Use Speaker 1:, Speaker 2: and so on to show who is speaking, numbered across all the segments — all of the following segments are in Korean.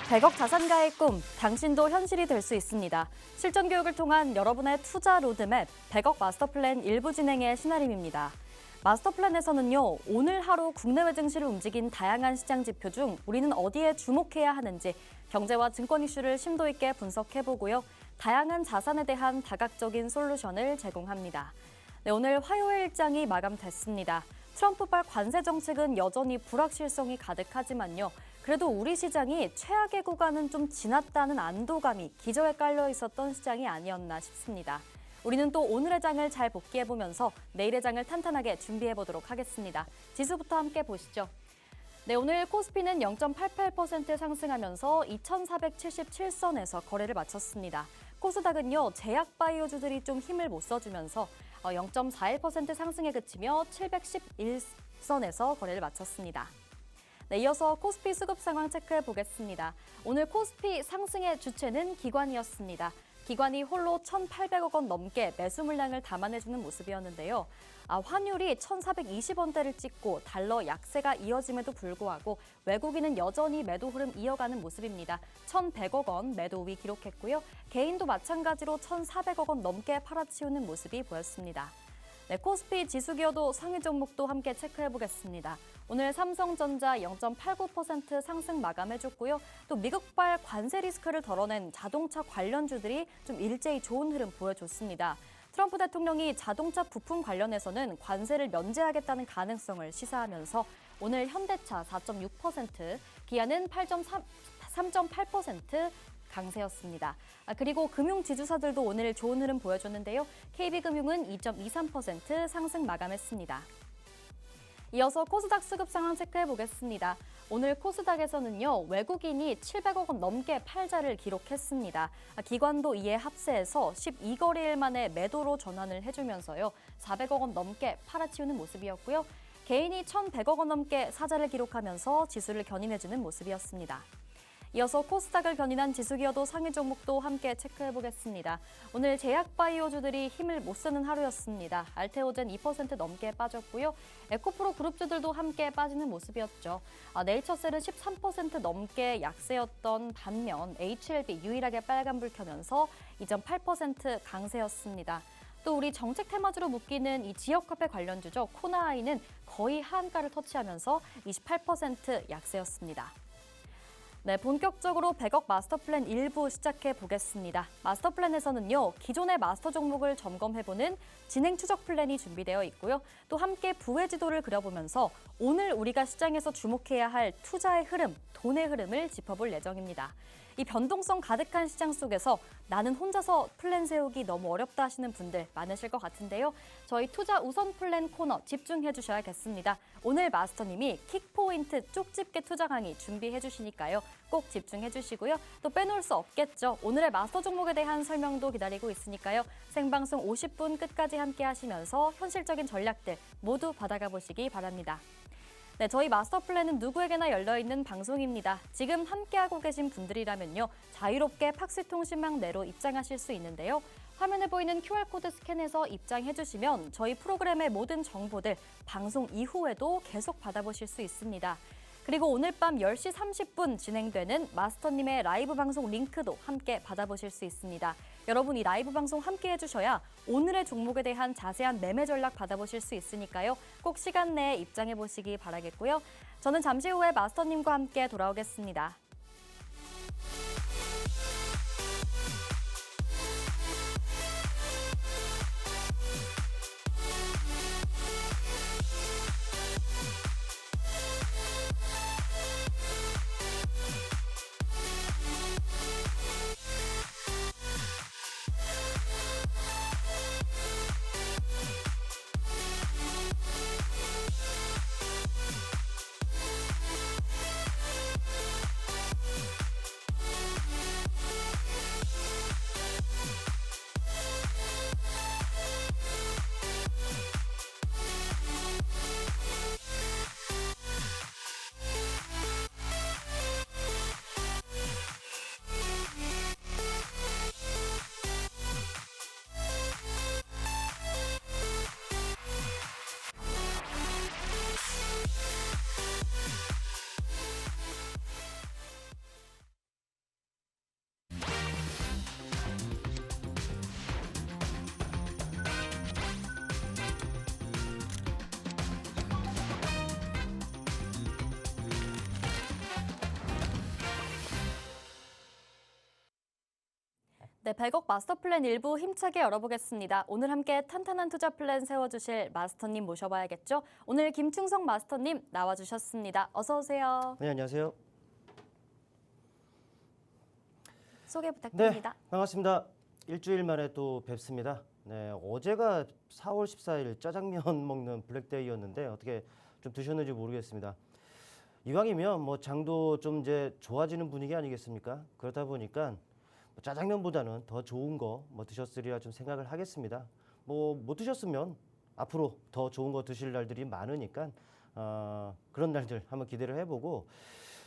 Speaker 1: 100억 자산가의 꿈, 당신도 현실이 될 수 있습니다. 실전 교육을 통한 여러분의 투자 로드맵, 100억 마스터플랜 일부 진행의 신아림입니다. 마스터플랜에서는요, 오늘 하루 국내외 증시를 움직인 다양한 시장 지표 중 우리는 어디에 주목해야 하는지 경제와 증권 이슈를 심도 있게 분석해보고요. 다양한 자산에 대한 다각적인 솔루션을 제공합니다. 네, 오늘 화요일장이 마감됐습니다. 트럼프발 관세 정책은 여전히 불확실성이 가득하지만요. 그래도 우리 시장이 최악의 구간은 좀 지났다는 안도감이 기저에 깔려 있었던 시장이 아니었나 싶습니다. 우리는 또 오늘의 장을 잘 복기해보면서 내일의 장을 탄탄하게 준비해보도록 하겠습니다. 지수부터 함께 보시죠. 네, 오늘 코스피는 0.88% 상승하면서 2,477선에서 거래를 마쳤습니다. 코스닥은요, 제약바이오주들이 좀 힘을 못 써주면서 0.41% 상승에 그치며 711선에서 거래를 마쳤습니다. 네, 이어서 코스피 수급 상황 체크해 보겠습니다. 오늘 코스피 상승의 주체는 기관이었습니다. 기관이 홀로 1,800억 원 넘게 매수 물량을 담아내주는 모습이었는데요. 환율이 1,420원대를 찍고 달러 약세가 이어짐에도 불구하고 외국인은 여전히 매도 흐름 이어가는 모습입니다. 1,100억 원 매도 우위 기록했고요. 개인도 마찬가지로 1,400억 원 넘게 팔아치우는 모습이 보였습니다. 네, 코스피 지수기어도 상위 종목도 함께 체크해 보겠습니다. 오늘 삼성전자 0.89% 상승 마감해줬고요. 또 미국발 관세 리스크를 덜어낸 자동차 관련주들이 좀 일제히 좋은 흐름 보여줬습니다. 트럼프 대통령이 자동차 부품 관련해서는 관세를 면제하겠다는 가능성을 시사하면서 오늘 현대차 4.6%, 기아는 3.8% 강세였습니다. 그리고 금융 지주사들도 오늘 좋은 흐름 보여줬는데요. KB금융은 2.23% 상승 마감했습니다. 이어서 코스닥 수급 상황 체크해 보겠습니다. 오늘 코스닥에서는요, 외국인이 700억 원 넘게 팔자를 기록했습니다. 기관도 이에 합세해서 12거래일 만에 매도로 전환을 해주면서요, 400억 원 넘게 팔아치우는 모습이었고요. 개인이 1,100억 원 넘게 사자를 기록하면서 지수를 견인해주는 모습이었습니다. 이어서 코스닥을 견인한 지수기어도 상위 종목도 함께 체크해 보겠습니다. 오늘 제약바이오주들이 힘을 못 쓰는 하루였습니다. 알테오젠 2% 넘게 빠졌고요. 에코프로 그룹주들도 함께 빠지는 모습이었죠. 네이처셀은 13% 넘게 약세였던 반면 HLB 유일하게 빨간불 켜면서 2.8% 강세였습니다. 또 우리 정책 테마주로 묶이는 이 지역화폐 관련주죠. 코나아이는 거의 하한가를 터치하면서 28% 약세였습니다. 네, 본격적으로 100억 마스터플랜 일부 시작해 보겠습니다. 마스터플랜에서는요, 기존의 마스터 종목을 점검해보는 진행 추적 플랜이 준비되어 있고요. 또 함께 부의 지도를 그려보면서 오늘 우리가 시장에서 주목해야 할 투자의 흐름, 돈의 흐름을 짚어볼 예정입니다. 이 변동성 가득한 시장 속에서 나는 혼자서 플랜 세우기 너무 어렵다 하시는 분들 많으실 것 같은데요. 저희 투자 우선 플랜 코너 집중해 주셔야겠습니다. 오늘 마스터님이 킥포인트 쪽집게 투자 강의 준비해 주시니까요. 꼭 집중해 주시고요. 또 빼놓을 수 없겠죠. 오늘의 마스터 종목에 대한 설명도 기다리고 있으니까요. 생방송 50분 끝까지 함께 하시면서 현실적인 전략들 모두 받아가 보시기 바랍니다. 네, 저희 마스터 플랜은 누구에게나 열려있는 방송입니다. 지금 함께하고 계신 분들이라면요, 자유롭게 팍스통신망 내로 입장하실 수 있는데요. 화면에 보이는 QR코드 스캔해서 입장해주시면 저희 프로그램의 모든 정보들 방송 이후에도 계속 받아보실 수 있습니다. 그리고 오늘 밤 10시 30분 진행되는 마스터님의 라이브 방송 링크도 함께 받아보실 수 있습니다. 여러분 이 라이브 방송 함께 해주셔야 오늘의 종목에 대한 자세한 매매 전략 받아보실 수 있으니까요. 꼭 시간 내에 입장해보시기 바라겠고요. 저는 잠시 후에 마스터님과 함께 돌아오겠습니다. 네, 100억 마스터 플랜 일부 힘차게 열어보겠습니다. 오늘 함께 탄탄한 투자 플랜 세워주실 마스터님 모셔봐야겠죠? 오늘 김충성 마스터님 나와주셨습니다. 어서 오세요.
Speaker 2: 네, 안녕하세요.
Speaker 1: 소개 부탁드립니다.
Speaker 2: 네, 반갑습니다. 일주일 만에 또 뵙습니다. 네, 어제가 4월 14일 짜장면 먹는 블랙데이였는데 어떻게 좀 드셨는지 모르겠습니다. 이왕이면 뭐 장도 좀 이제 좋아지는 분위기 아니겠습니까? 그러다 보니까 짜장면보다는 더 좋은 거 뭐 드셨으리라 좀 생각을 하겠습니다. 뭐 못 드셨으면 앞으로 더 좋은 거 드실 날들이 많으니까 그런 날들 한번 기대를 해보고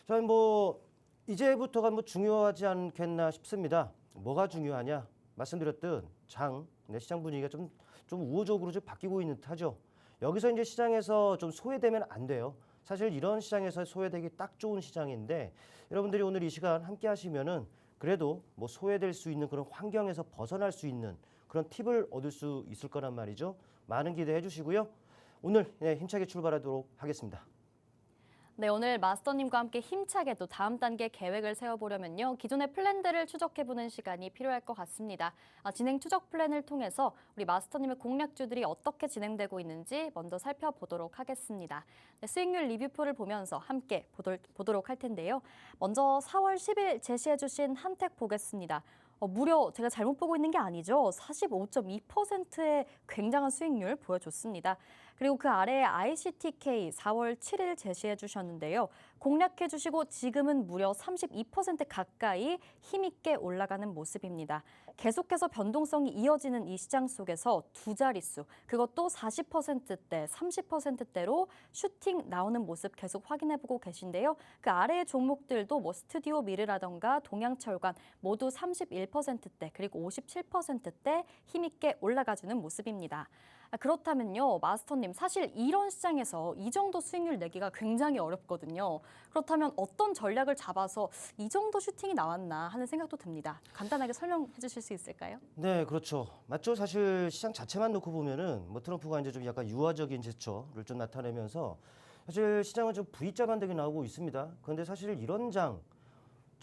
Speaker 2: 저는 뭐 이제부터가 뭐 중요하지 않겠나 싶습니다. 뭐가 중요하냐? 말씀드렸듯 시장 분위기가 좀 우호적으로 좀 바뀌고 있는 듯하죠. 여기서 이제 시장에서 좀 소외되면 안 돼요. 사실 이런 시장에서 소외되기 딱 좋은 시장인데 여러분들이 오늘 이 시간 함께 하시면은 그래도 뭐 소외될 수 있는 그런 환경에서 벗어날 수 있는 그런 팁을 얻을 수 있을 거란 말이죠. 많은 기대해 주시고요. 오늘 힘차게 출발하도록 하겠습니다.
Speaker 1: 네, 오늘 마스터님과 함께 힘차게 또 다음 단계 계획을 세워보려면요. 기존의 플랜들을 추적해보는 시간이 필요할 것 같습니다. 진행 추적 플랜을 통해서 우리 마스터님의 공략주들이 어떻게 진행되고 있는지 먼저 살펴보도록 하겠습니다. 네, 수익률 리뷰표를 보면서 함께 보도록 할 텐데요. 먼저 4월 10일 제시해주신 한택 보겠습니다. 무려 제가 잘못 보고 있는 게 아니죠. 45.2%의 굉장한 수익률 보여줬습니다. 그리고 그 아래에 ICTK 4월 7일 제시해 주셨는데요. 공략해 주시고 지금은 무려 32% 가까이 힘있게 올라가는 모습입니다. 계속해서 변동성이 이어지는 이 시장 속에서 두 자릿수, 그것도 40%대, 30%대로 슈팅 나오는 모습 계속 확인해보고 계신데요. 그 아래의 종목들도 뭐 스튜디오 미르라던가 동양철관 모두 31%대 그리고 57%대 힘있게 올라가주는 모습입니다. 그렇다면요, 마스터님, 사실 이런 시장에서 이 정도 수익률 내기가 굉장히 어렵거든요. 그렇다면 어떤 전략을 잡아서 이 정도 슈팅이 나왔나 하는 생각도 듭니다. 간단하게 설명해 주실 수 있을까요?
Speaker 2: 네, 그렇죠. 맞죠. 사실 시장 자체만 놓고 보면은 뭐 트럼프가 이제 좀 약간 유화적인 제스처를 좀 나타내면서 사실 시장은 좀 V자 반등이 나오고 있습니다. 그런데 사실 이런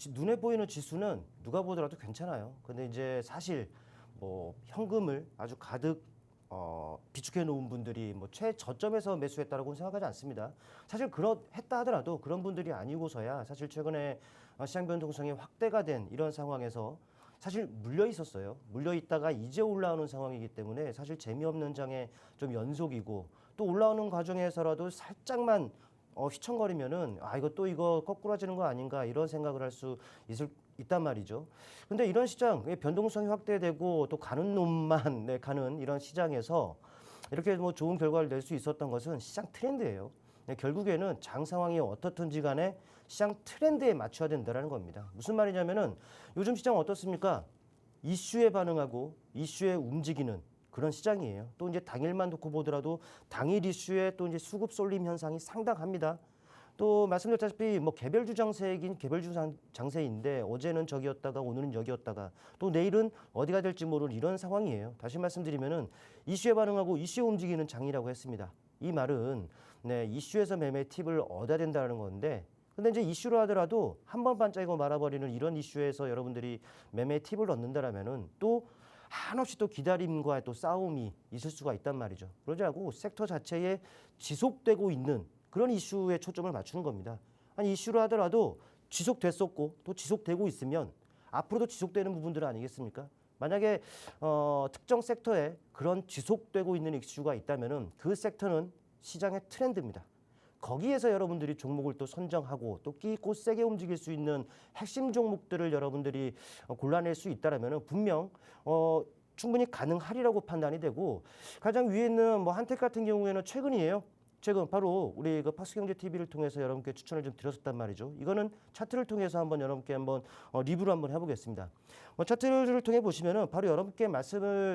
Speaker 2: 눈에 보이는 지수는 누가 보더라도 괜찮아요. 근데 이제 사실 뭐 현금을 아주 가득 비축해 놓은 분들이 뭐 최저점에서 매수했다라고 생각하지 않습니다. 사실 했다 하더라도 그런 분들이 아니고서야 사실 최근에 시장 변동성이 확대가 된 이런 상황에서 사실 물려 있었어요. 물려 있다가 이제 올라오는 상황이기 때문에 사실 재미없는 장의 좀 연속이고 또 올라오는 과정에서라도 살짝만 휘청거리면은 이거 거꾸로지는 거 아닌가 이런 생각을 할 수 있단 말이죠. 근데 이런 시장 변동성이 확대되고 또 가는 놈만 가는 이런 시장에서 이렇게 뭐 좋은 결과를 낼 수 있었던 것은 시장 트렌드예요. 결국에는 장 상황이 어떻든지 간에 시장 트렌드에 맞춰야 된다는 겁니다. 무슨 말이냐면은 요즘 시장 어떻습니까? 이슈에 반응하고 이슈에 움직이는 그런 시장이에요. 또 이제 당일만 놓고 보더라도 당일 이슈에 또 이제 수급 쏠림 현상이 상당합니다. 또 말씀드렸다시피 뭐 개별주 장세이긴 개별주 장세인데 어제는 저기였다가 오늘은 여기였다가 또 내일은 어디가 될지 모르는 이런 상황이에요. 다시 말씀드리면은 이슈에 반응하고 이슈에 움직이는 장이라고 했습니다. 이 말은 이슈에서 매매 팁을 얻어야 된다는 건데 근데 이제 이슈로 하더라도 한 번 반짝이고 말아버리는 이런 이슈에서 여러분들이 매매 팁을 얻는다라면은 또 한없이 또 기다림과 또 싸움이 있을 수가 있단 말이죠. 그러지 않고 섹터 자체에 지속되고 있는 그런 이슈에 초점을 맞추는 겁니다. 아니 이슈로 하더라도 지속됐었고 또 지속되고 있으면 앞으로도 지속되는 부분들 아니겠습니까? 만약에 특정 섹터에 그런 지속되고 있는 이슈가 있다면은 그 섹터는 시장의 트렌드입니다. 거기에서 여러분들이 종목을 또 선정하고 또 끼 있고 세게 움직일 수 있는 핵심 종목들을 여러분들이 골라낼 수 있다라면은 분명 충분히 가능하리라고 판단이 되고 가장 위에 있는 뭐 한택 같은 경우에는 최근 바로 우리 그 파수경제 TV를 통해서 여러분께 추천을 좀 드렸었단 말이죠. 이거는 차트를 통해서 여러분께 한번 리뷰를 한번 해보겠습니다. 차트를 통해 보시면은 바로 여러분께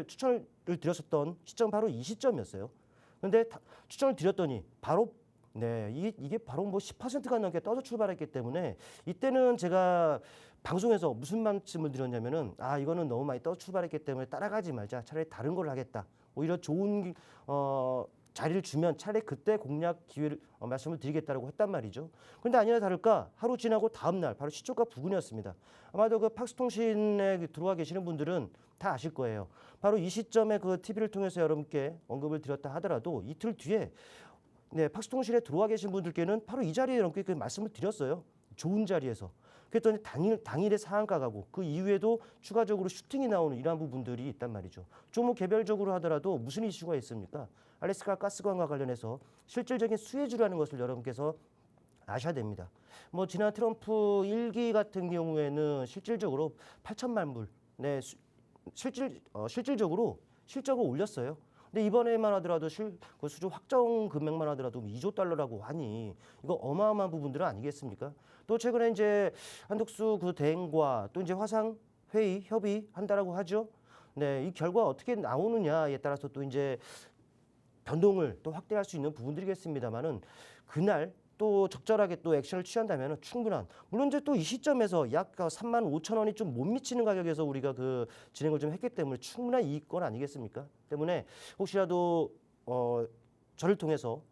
Speaker 2: 추천을 드렸었던 시점 바로 이 시점이었어요. 그런데 추천을 드렸더니 바로 이게 바로 뭐 10%가 넘게 떠서 출발했기 때문에 이때는 제가 방송에서 무슨 말씀을 드렸냐면은 이거는 너무 많이 떠서 출발했기 때문에 따라가지 말자. 차라리 다른 걸 하겠다. 오히려 좋은 자리를 주면 차라리 그때 공략 기회를 말씀을 드리겠다라고 했단 말이죠. 그런데 아니나 다를까 하루 지나고 다음 날 바로 시초가 부근이었습니다. 아마도 그 팍스통신에 들어와 계시는 분들은 다 아실 거예요. 바로 이 시점에 그 TV를 통해서 여러분께 언급을 드렸다 하더라도 이틀 뒤에 네, 팍스통신에 들어와 계신 분들께는 바로 이 자리에 여러분께 그 말씀을 드렸어요. 좋은 자리에서. 그랬더니 당일에 상한가 가고 그 이후에도 추가적으로 슈팅이 나오는 이러한 부분들이 있단 말이죠. 종목 개별적으로 하더라도 무슨 이슈가 있습니까? 알래스카 가스관과 관련해서 실질적인 수혜주라는 것을 여러분께서 아셔야 됩니다. 뭐 지난 트럼프 1기 같은 경우에는 실질적으로 8천만 불, 네, 실질적으로 실적을 올렸어요. 근데 이번에만 하더라도 그 수주 확정 금액만 하더라도 2조 달러라고 하니 이거 어마어마한 부분들은 아니겠습니까? 또 최근에 이제 한덕수 그 대행과 또 이제 화상 회의 협의한다라고 하죠. 네, 이 결과 어떻게 나오느냐에 따라서 또 이제 변동을 또 확대할 수 있는 부분들이겠습니다만은 그날 또 적절하게 또 액션을 취한다면 충분한 물론 이제 또 이 시점에서 약 3만 5천 원이 좀 못 미치는 가격에서 우리가 그 진행을 좀 했기 때문에 충분한 이익권 아니겠습니까? 때문에 혹시라도 저를 통해서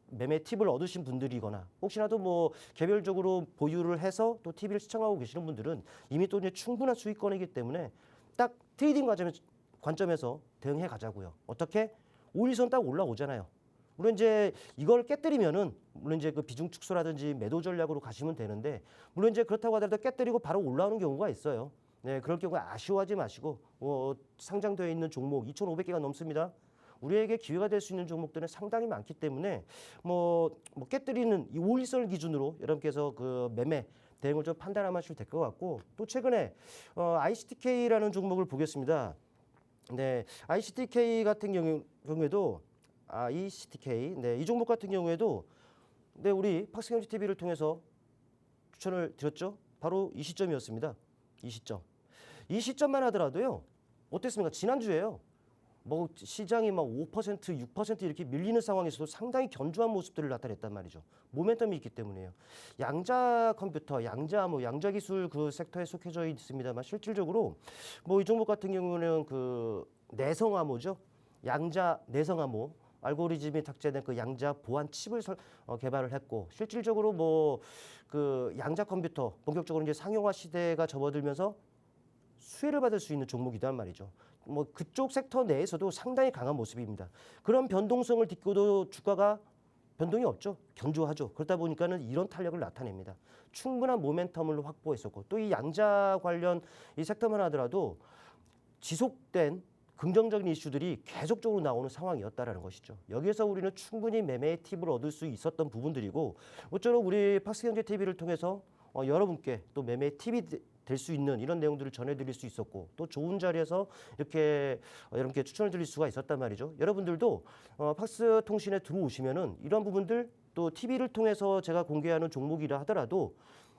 Speaker 2: 매매 팁을 얻으신 분들이거나 혹시라도 뭐 개별적으로 보유를 해서 또 TV를 시청하고 계시는 분들은 이미 또 이제 충분한 수익권이기 때문에 딱 트레이딩 관점에서 대응해 가자고요. 어떻게? 5일선 딱 올라오잖아요. 물론 이제 이걸 깨뜨리면은 물론 이제 그 비중 축소라든지 매도 전략으로 가시면 되는데 물론 이제 그렇다고 하더라도 깨뜨리고 바로 올라오는 경우가 있어요. 네, 그럴 경우에 아쉬워하지 마시고 상장되어 있는 종목 2,500개가 넘습니다. 우리에게 기회가 될 수 있는 종목들은 상당히 많기 때문에 뭐 깨뜨리는 이 5일선을 기준으로 여러분께서 그 매매 대응을 좀 판단하시면 될 것 같고 또 최근에 ICTK라는 종목을 보겠습니다. 네, ICTK 같은 경우에도 ICTK, 네, 이 종목 같은 경우에도 네, 우리 팍스경제 TV를 통해서 추천을 드렸죠. 바로 이 시점이었습니다. 이 시점. 이 시점만 하더라도요. 어땠습니까? 지난주에요. 뭐 시장이 막 5%, 6% 이렇게 밀리는 상황에서도 상당히 견조한 모습들을 나타냈단 말이죠. 모멘텀이 있기 때문에요. 양자 컴퓨터, 양자 기술 그 섹터에 속해져 있습니다만 실질적으로 뭐 이 종목 같은 경우는 그 내성암호죠. 양자 내성암호 알고리즘이 탑재된 그 양자 보안 칩을 개발을 했고 실질적으로 뭐 그 양자 컴퓨터 본격적으로 이제 상용화 시대가 접어들면서 수혜를 받을 수 있는 종목이란 말이죠. 뭐 그쪽 섹터 내에서도 상당히 강한 모습입니다. 그런 변동성을 딛고도 주가가 변동이 없죠. 견조하죠. 그러다 보니까는 이런 탄력을 나타냅니다. 충분한 모멘텀을 확보했었고 또 이 양자 관련 이 섹터만 하더라도 지속된 긍정적인 이슈들이 계속적으로 나오는 상황이었다라는 것이죠. 여기에서 우리는 충분히 매매의 팁을 얻을 수 있었던 부분들이고 모쪼록 우리 팍스경제 TV를 통해서 여러분께 또 매매의 팁이 될 수 있는 이런 내용들을 전해드릴 수 있었고 또 좋은 자리에서 이렇게 여러분께 추천을 드릴 수가 있었단 말이죠. 여러분들도 팍스통신에 들어오시면은 이런 부분들 또 TV를 통해서 제가 공개하는 종목이라 하더라도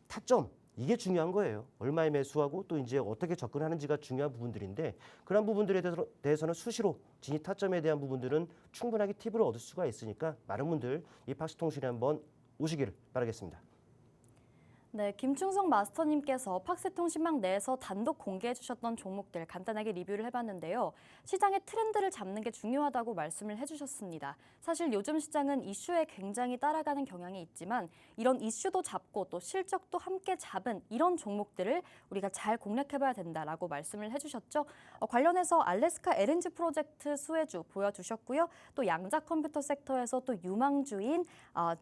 Speaker 2: 타점 이게 중요한 거예요. 얼마에 매수하고 또 이제 어떻게 접근하는지가 중요한 부분들인데 그런 부분들에 대해서는 수시로 진입 타점에 대한 부분들은 충분하게 팁을 얻을 수가 있으니까 많은 분들 이 팍스통신에 한번 오시기를 바라겠습니다.
Speaker 1: 네, 김충성 마스터님께서 팍스통신망 내에서 단독 공개해 주셨던 종목들 간단하게 리뷰를 해봤는데요. 시장의 트렌드를 잡는 게 중요하다고 말씀을 해주셨습니다. 사실 요즘 시장은 이슈에 굉장히 따라가는 경향이 있지만 이런 이슈도 잡고 또 실적도 함께 잡은 이런 종목들을 우리가 잘 공략해봐야 된다라고 말씀을 해주셨죠. 관련해서 알래스카 LNG 프로젝트 수혜주 보여주셨고요. 또 양자 컴퓨터 섹터에서 또 유망주인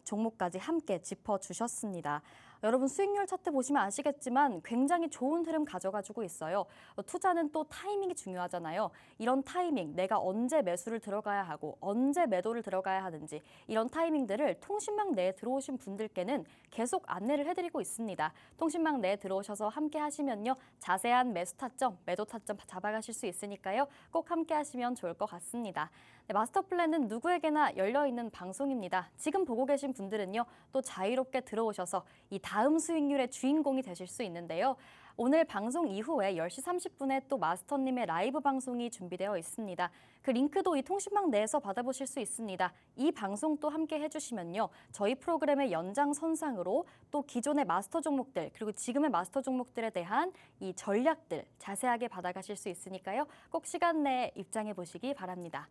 Speaker 1: 종목까지 함께 짚어주셨습니다. 여러분 수익률 차트 보시면 아시겠지만 굉장히 좋은 흐름 가져가지고 있어요. 투자는 또 타이밍이 중요하잖아요. 이런 타이밍, 내가 언제 매수를 들어가야 하고 언제 매도를 들어가야 하는지 이런 타이밍들을 통신망 내에 들어오신 분들께는 계속 안내를 해드리고 있습니다. 통신망 내에 들어오셔서 함께 하시면요. 자세한 매수 타점, 매도 타점 잡아가실 수 있으니까요. 꼭 함께 하시면 좋을 것 같습니다. 네, 마스터 플랜은 누구에게나 열려있는 방송입니다. 지금 보고 계신 분들은요. 또 자유롭게 들어오셔서 이 다음 수익률의 주인공이 되실 수 있는데요. 오늘 방송 이후에 10시 30분에 또 마스터님의 라이브 방송이 준비되어 있습니다. 그 링크도 이 통신망 내에서 받아보실 수 있습니다. 이 방송 또 함께 해주시면요. 저희 프로그램의 연장선상으로 또 기존의 마스터 종목들 그리고 지금의 마스터 종목들에 대한 이 전략들 자세하게 받아가실 수 있으니까요. 꼭 시간 내에 입장해 보시기 바랍니다.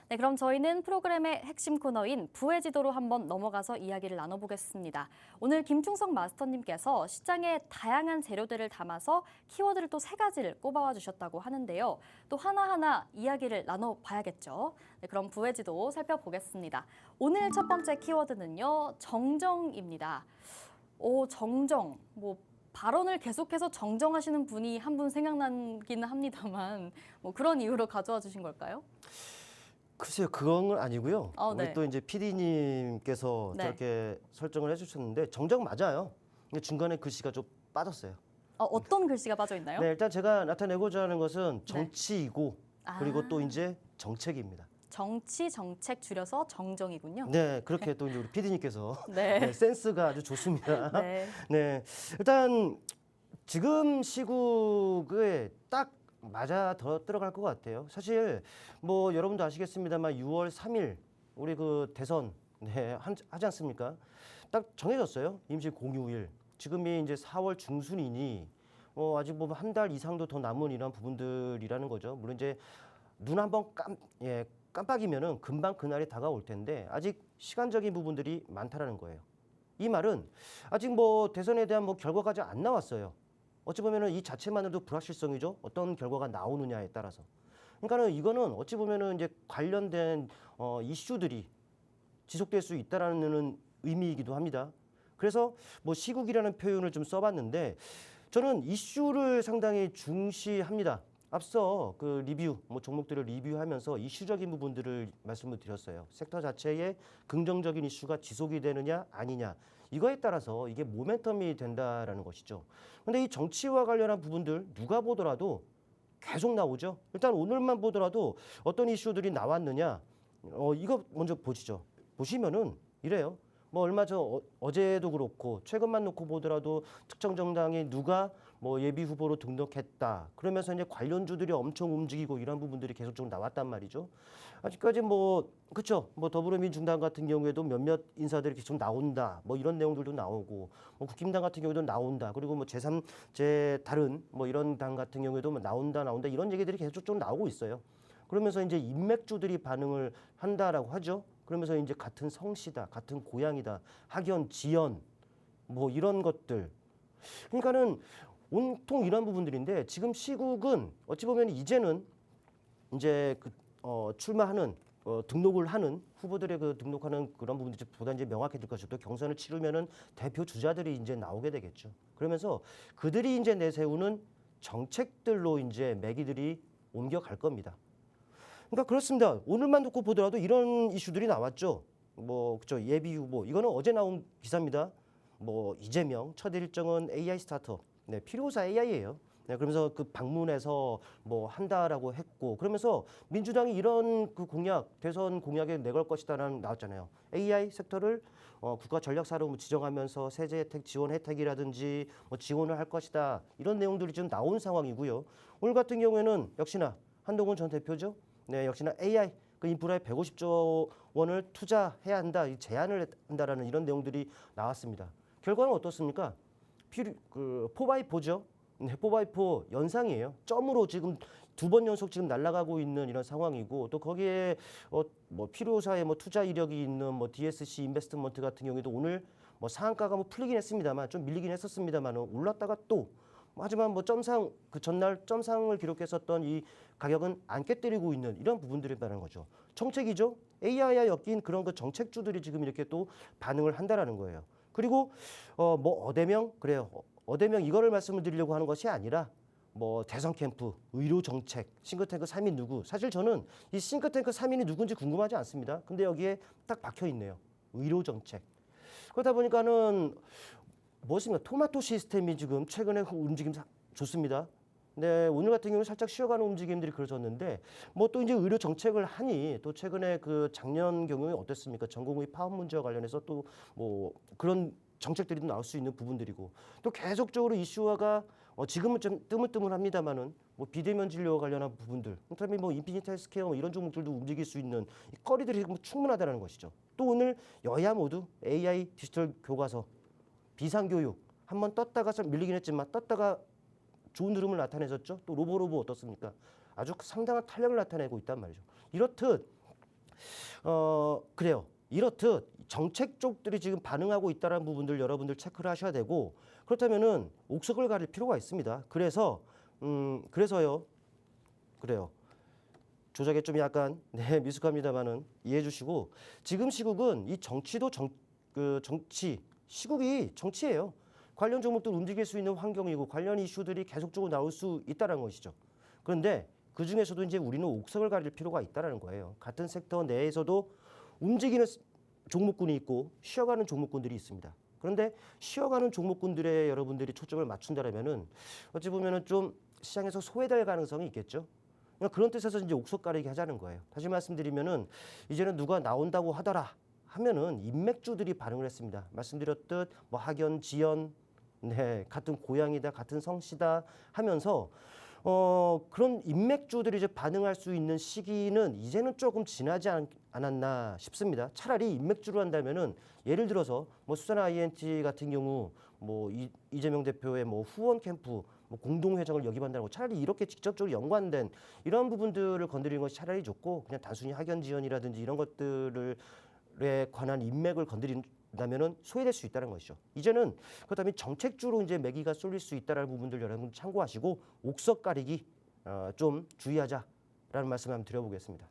Speaker 1: 네, 그럼 저희는 프로그램의 핵심 코너인 부의 지도로 한번 넘어가서 이야기를 나눠보겠습니다. 오늘 김충석 마스터님께서 시장의 다양한 재료들을 담아서 키워드를 또 3가지를 꼽아와 주셨다고 하는데요. 또 하나하나 이야기를 나눠봐야겠죠. 네, 그럼 부의 지도 살펴보겠습니다. 오늘 첫 번째 키워드는요, 정정입니다. 정정, 발언을 계속해서 정정하시는 분이 한 분 생각나기는 합니다만 그런 이유로 가져와 주신 걸까요?
Speaker 2: 글쎄요, 그건 아니고요. 우리
Speaker 1: 네.
Speaker 2: 또 이제 PD님께서
Speaker 1: 네.
Speaker 2: 저렇게 설정을 해주셨는데 정정 맞아요. 근데 중간에 글씨가 좀 빠졌어요.
Speaker 1: 어떤 글씨가 빠져 있나요?
Speaker 2: 네, 일단 제가 나타내고자 하는 것은
Speaker 1: 네.
Speaker 2: 정치이고 그리고 또 이제 정책입니다.
Speaker 1: 정치, 정책 줄여서 정정이군요.
Speaker 2: 네, 그렇게 또 이제 우리 PD님께서
Speaker 1: 네.
Speaker 2: 센스가 아주 좋습니다.
Speaker 1: 네.
Speaker 2: 네, 일단 지금 시국에 딱 맞아 들어갈 것 같아요. 사실 뭐 여러분도 아시겠습니다만 6월 3일 우리 그 대선 하지 않습니까? 딱 정해졌어요. 임시 공휴일. 지금이 이제 4월 중순이니 아직 뭐 한 달 이상도 더 남은 이런 부분들이라는 거죠. 물론 이제 눈 한번 깜빡이면은 금방 그날이 다가올 텐데 아직 시간적인 부분들이 많다라는 거예요. 이 말은 아직 뭐 대선에 대한 뭐 결과가 아직 안 나왔어요. 어찌 보면은 이 자체만으로도 불확실성이죠. 어떤 결과가 나오느냐에 따라서. 그러니까는 이거는 어찌 보면은 이제 관련된 이슈들이 지속될 수 있다라는 의미이기도 합니다. 그래서 뭐 시국이라는 표현을 좀 써봤는데 저는 이슈를 상당히 중시합니다. 앞서 그 리뷰, 종목들을 리뷰하면서 이슈적인 부분들을 말씀을 드렸어요. 섹터 자체에 긍정적인 이슈가 지속이 되느냐 아니냐. 이거에 따라서 이게 모멘텀이 된다라는 것이죠. 근데 이 정치와 관련한 부분들 누가 보더라도 계속 나오죠. 일단 오늘만 보더라도 어떤 이슈들이 나왔느냐. 이거 먼저 보시죠. 보시면은 이래요. 뭐 얼마 전 어제도 그렇고 최근만 놓고 보더라도 특정 정당이 누가 뭐 예비 후보로 등록했다. 그러면서 이제 관련주들이 엄청 움직이고 이런 부분들이 계속적으로 나왔단 말이죠. 아직까지 그렇죠. 더불어민주당 같은 경우에도 몇몇 인사들이 계속 나온다. 뭐 이런 내용들도 나오고 국힘당 같은 경우도 나온다. 그리고 다른 이런 당 같은 경우에도 나온다 이런 얘기들이 계속적으로 나오고 있어요. 그러면서 이제 인맥주들이 반응을 한다라고 하죠. 그러면서 이제 같은 성씨다, 같은 고향이다, 학연, 지연, 이런 것들. 그러니까는 온통 이런 부분들인데 지금 시국은 어찌 보면 이제는 이제 출마하는 등록을 하는 후보들의 등록하는 그런 부분들이 보다 이제 명확해질 것이고 또 경선을 치르면은 대표 주자들이 이제 나오게 되겠죠. 그러면서 그들이 이제 내세우는 정책들로 이제 매기들이 옮겨갈 겁니다. 그러니까 그렇습니다. 오늘만 놓고 보더라도 이런 이슈들이 나왔죠. 그죠. 예비 후보. 이거는 어제 나온 기사입니다. 이재명 첫 일정은 AI 스타트업. 네, 필요사 AI예요. 네, 그러면서 그 방문해서 한다라고 했고 그러면서 민주당이 이런 그 대선 공약에 내걸 것이다라는 나왔잖아요. AI 섹터를 국가 전략사로 지정하면서 세제 혜택, 지원 혜택이라든지 지원을 할 것이다. 이런 내용들이 좀 나온 상황이고요. 오늘 같은 경우에는 역시나 한동훈 전 대표죠. 네, 역시나 AI 그 인프라에 150조 원을 투자해야 한다, 제안을 한다라는 이런 내용들이 나왔습니다. 결과는 어떻습니까? 4x4죠. 네, 4x4 연상이에요. 점으로 지금 2번 연속 지금 날아가고 있는 이런 상황이고 또 거기에 필요사에 투자 이력이 있는 DSC 인베스트먼트 같은 경우에도 오늘 상한가가 풀리긴 했습니다만 좀 밀리긴 했었습니다만 올랐다가 또 하지만 점상 그 전날 점상을 기록했었던 이 가격은 안 깨뜨리고 있는 이런 부분들이라는 거죠. 정책이죠. AI와 엮인 그런 그 정책주들이 지금 이렇게 또 반응을 한다라는 거예요. 그리고 어대명 그래요. 어대명 이거를 말씀을 드리려고 하는 것이 아니라 대선 캠프, 의료 정책, 싱크탱크 3인 누구. 사실 저는 이 싱크탱크 3인이 누군지 궁금하지 않습니다. 근데 여기에 딱 박혀 있네요. 의료 정책. 그러다 보니까는 무엇입니까? 토마토 시스템이 지금 최근에 움직임 좋습니다. 네, 오늘 같은 경우는 살짝 쉬어가는 움직임들이 그려졌는데 또 이제 의료 정책을 하니 또 최근에 그 작년 경우에 어땠습니까? 전공의 파업 문제와 관련해서 또 그런 정책들이 또 나올 수 있는 부분들이고 또 계속적으로 이슈화가 지금은 좀 뜨문뜨문합니다만은 비대면 진료와 관련한 부분들, 그다음에 인피니트 헬스케어 이런 종목들도 움직일 수 있는 이 거리들이 충분하다는 것이죠. 또 오늘 여야 모두 AI 디지털 교과서 비상교육 한번 떴다가 좀 밀리긴 했지만 떴다가 좋은 흐름을 나타내셨죠. 또 로보로보 어떻습니까? 아주 상당한 탄력을 나타내고 있단 말이죠. 이렇듯 그래요. 이렇듯 정책 쪽들이 지금 반응하고 있다는 부분들 여러분들 체크를 하셔야 되고 그렇다면은 옥석을 가릴 필요가 있습니다. 그래서요. 그래요. 조작에 좀 약간 미숙합니다만은 이해해 주시고 지금 시국은 이 정치도 정치 시국이 정치예요. 관련 종목들 움직일 수 있는 환경이고 관련 이슈들이 계속적으로 나올 수 있다는 것이죠. 그런데 그 중에서도 이제 우리는 옥석을 가릴 필요가 있다는 거예요. 같은 섹터 내에서도 움직이는 종목군이 있고 쉬어가는 종목군들이 있습니다. 그런데 쉬어가는 종목군들에 여러분들이 초점을 맞춘다면은 어찌 보면은 좀 시장에서 소외될 가능성이 있겠죠. 그러니까 그런 뜻에서 이제 옥석 가리기 하자는 거예요. 다시 말씀드리면은 이제는 누가 나온다고 하더라 하면은 인맥주들이 반응을 했습니다. 말씀드렸듯 뭐 학연, 지연, 같은 고향이다, 같은 성씨다 하면서 그런 인맥주들이 이제 반응할 수 있는 시기는 이제는 조금 지나지 않았나 싶습니다. 차라리 인맥주로 한다면은 예를 들어서 뭐 수자나 INT 같은 경우 뭐 이재명 대표의 뭐 후원 캠프 뭐 공동회장을 역임한다고 차라리 이렇게 직접적으로 연관된 이런 부분들을 건드리는 것이 차라리 좋고 그냥 단순히 학연 지연이라든지 이런 것들에 관한 인맥을 건드린다면은 소외될 수 있다는 것이죠. 이제는 그렇다면 정책주로 이제 매기가 쏠릴 수 있다는 부분들 여러분 참고하시고 옥석 가리기 좀 주의하자라는 말씀 한번 드려보겠습니다.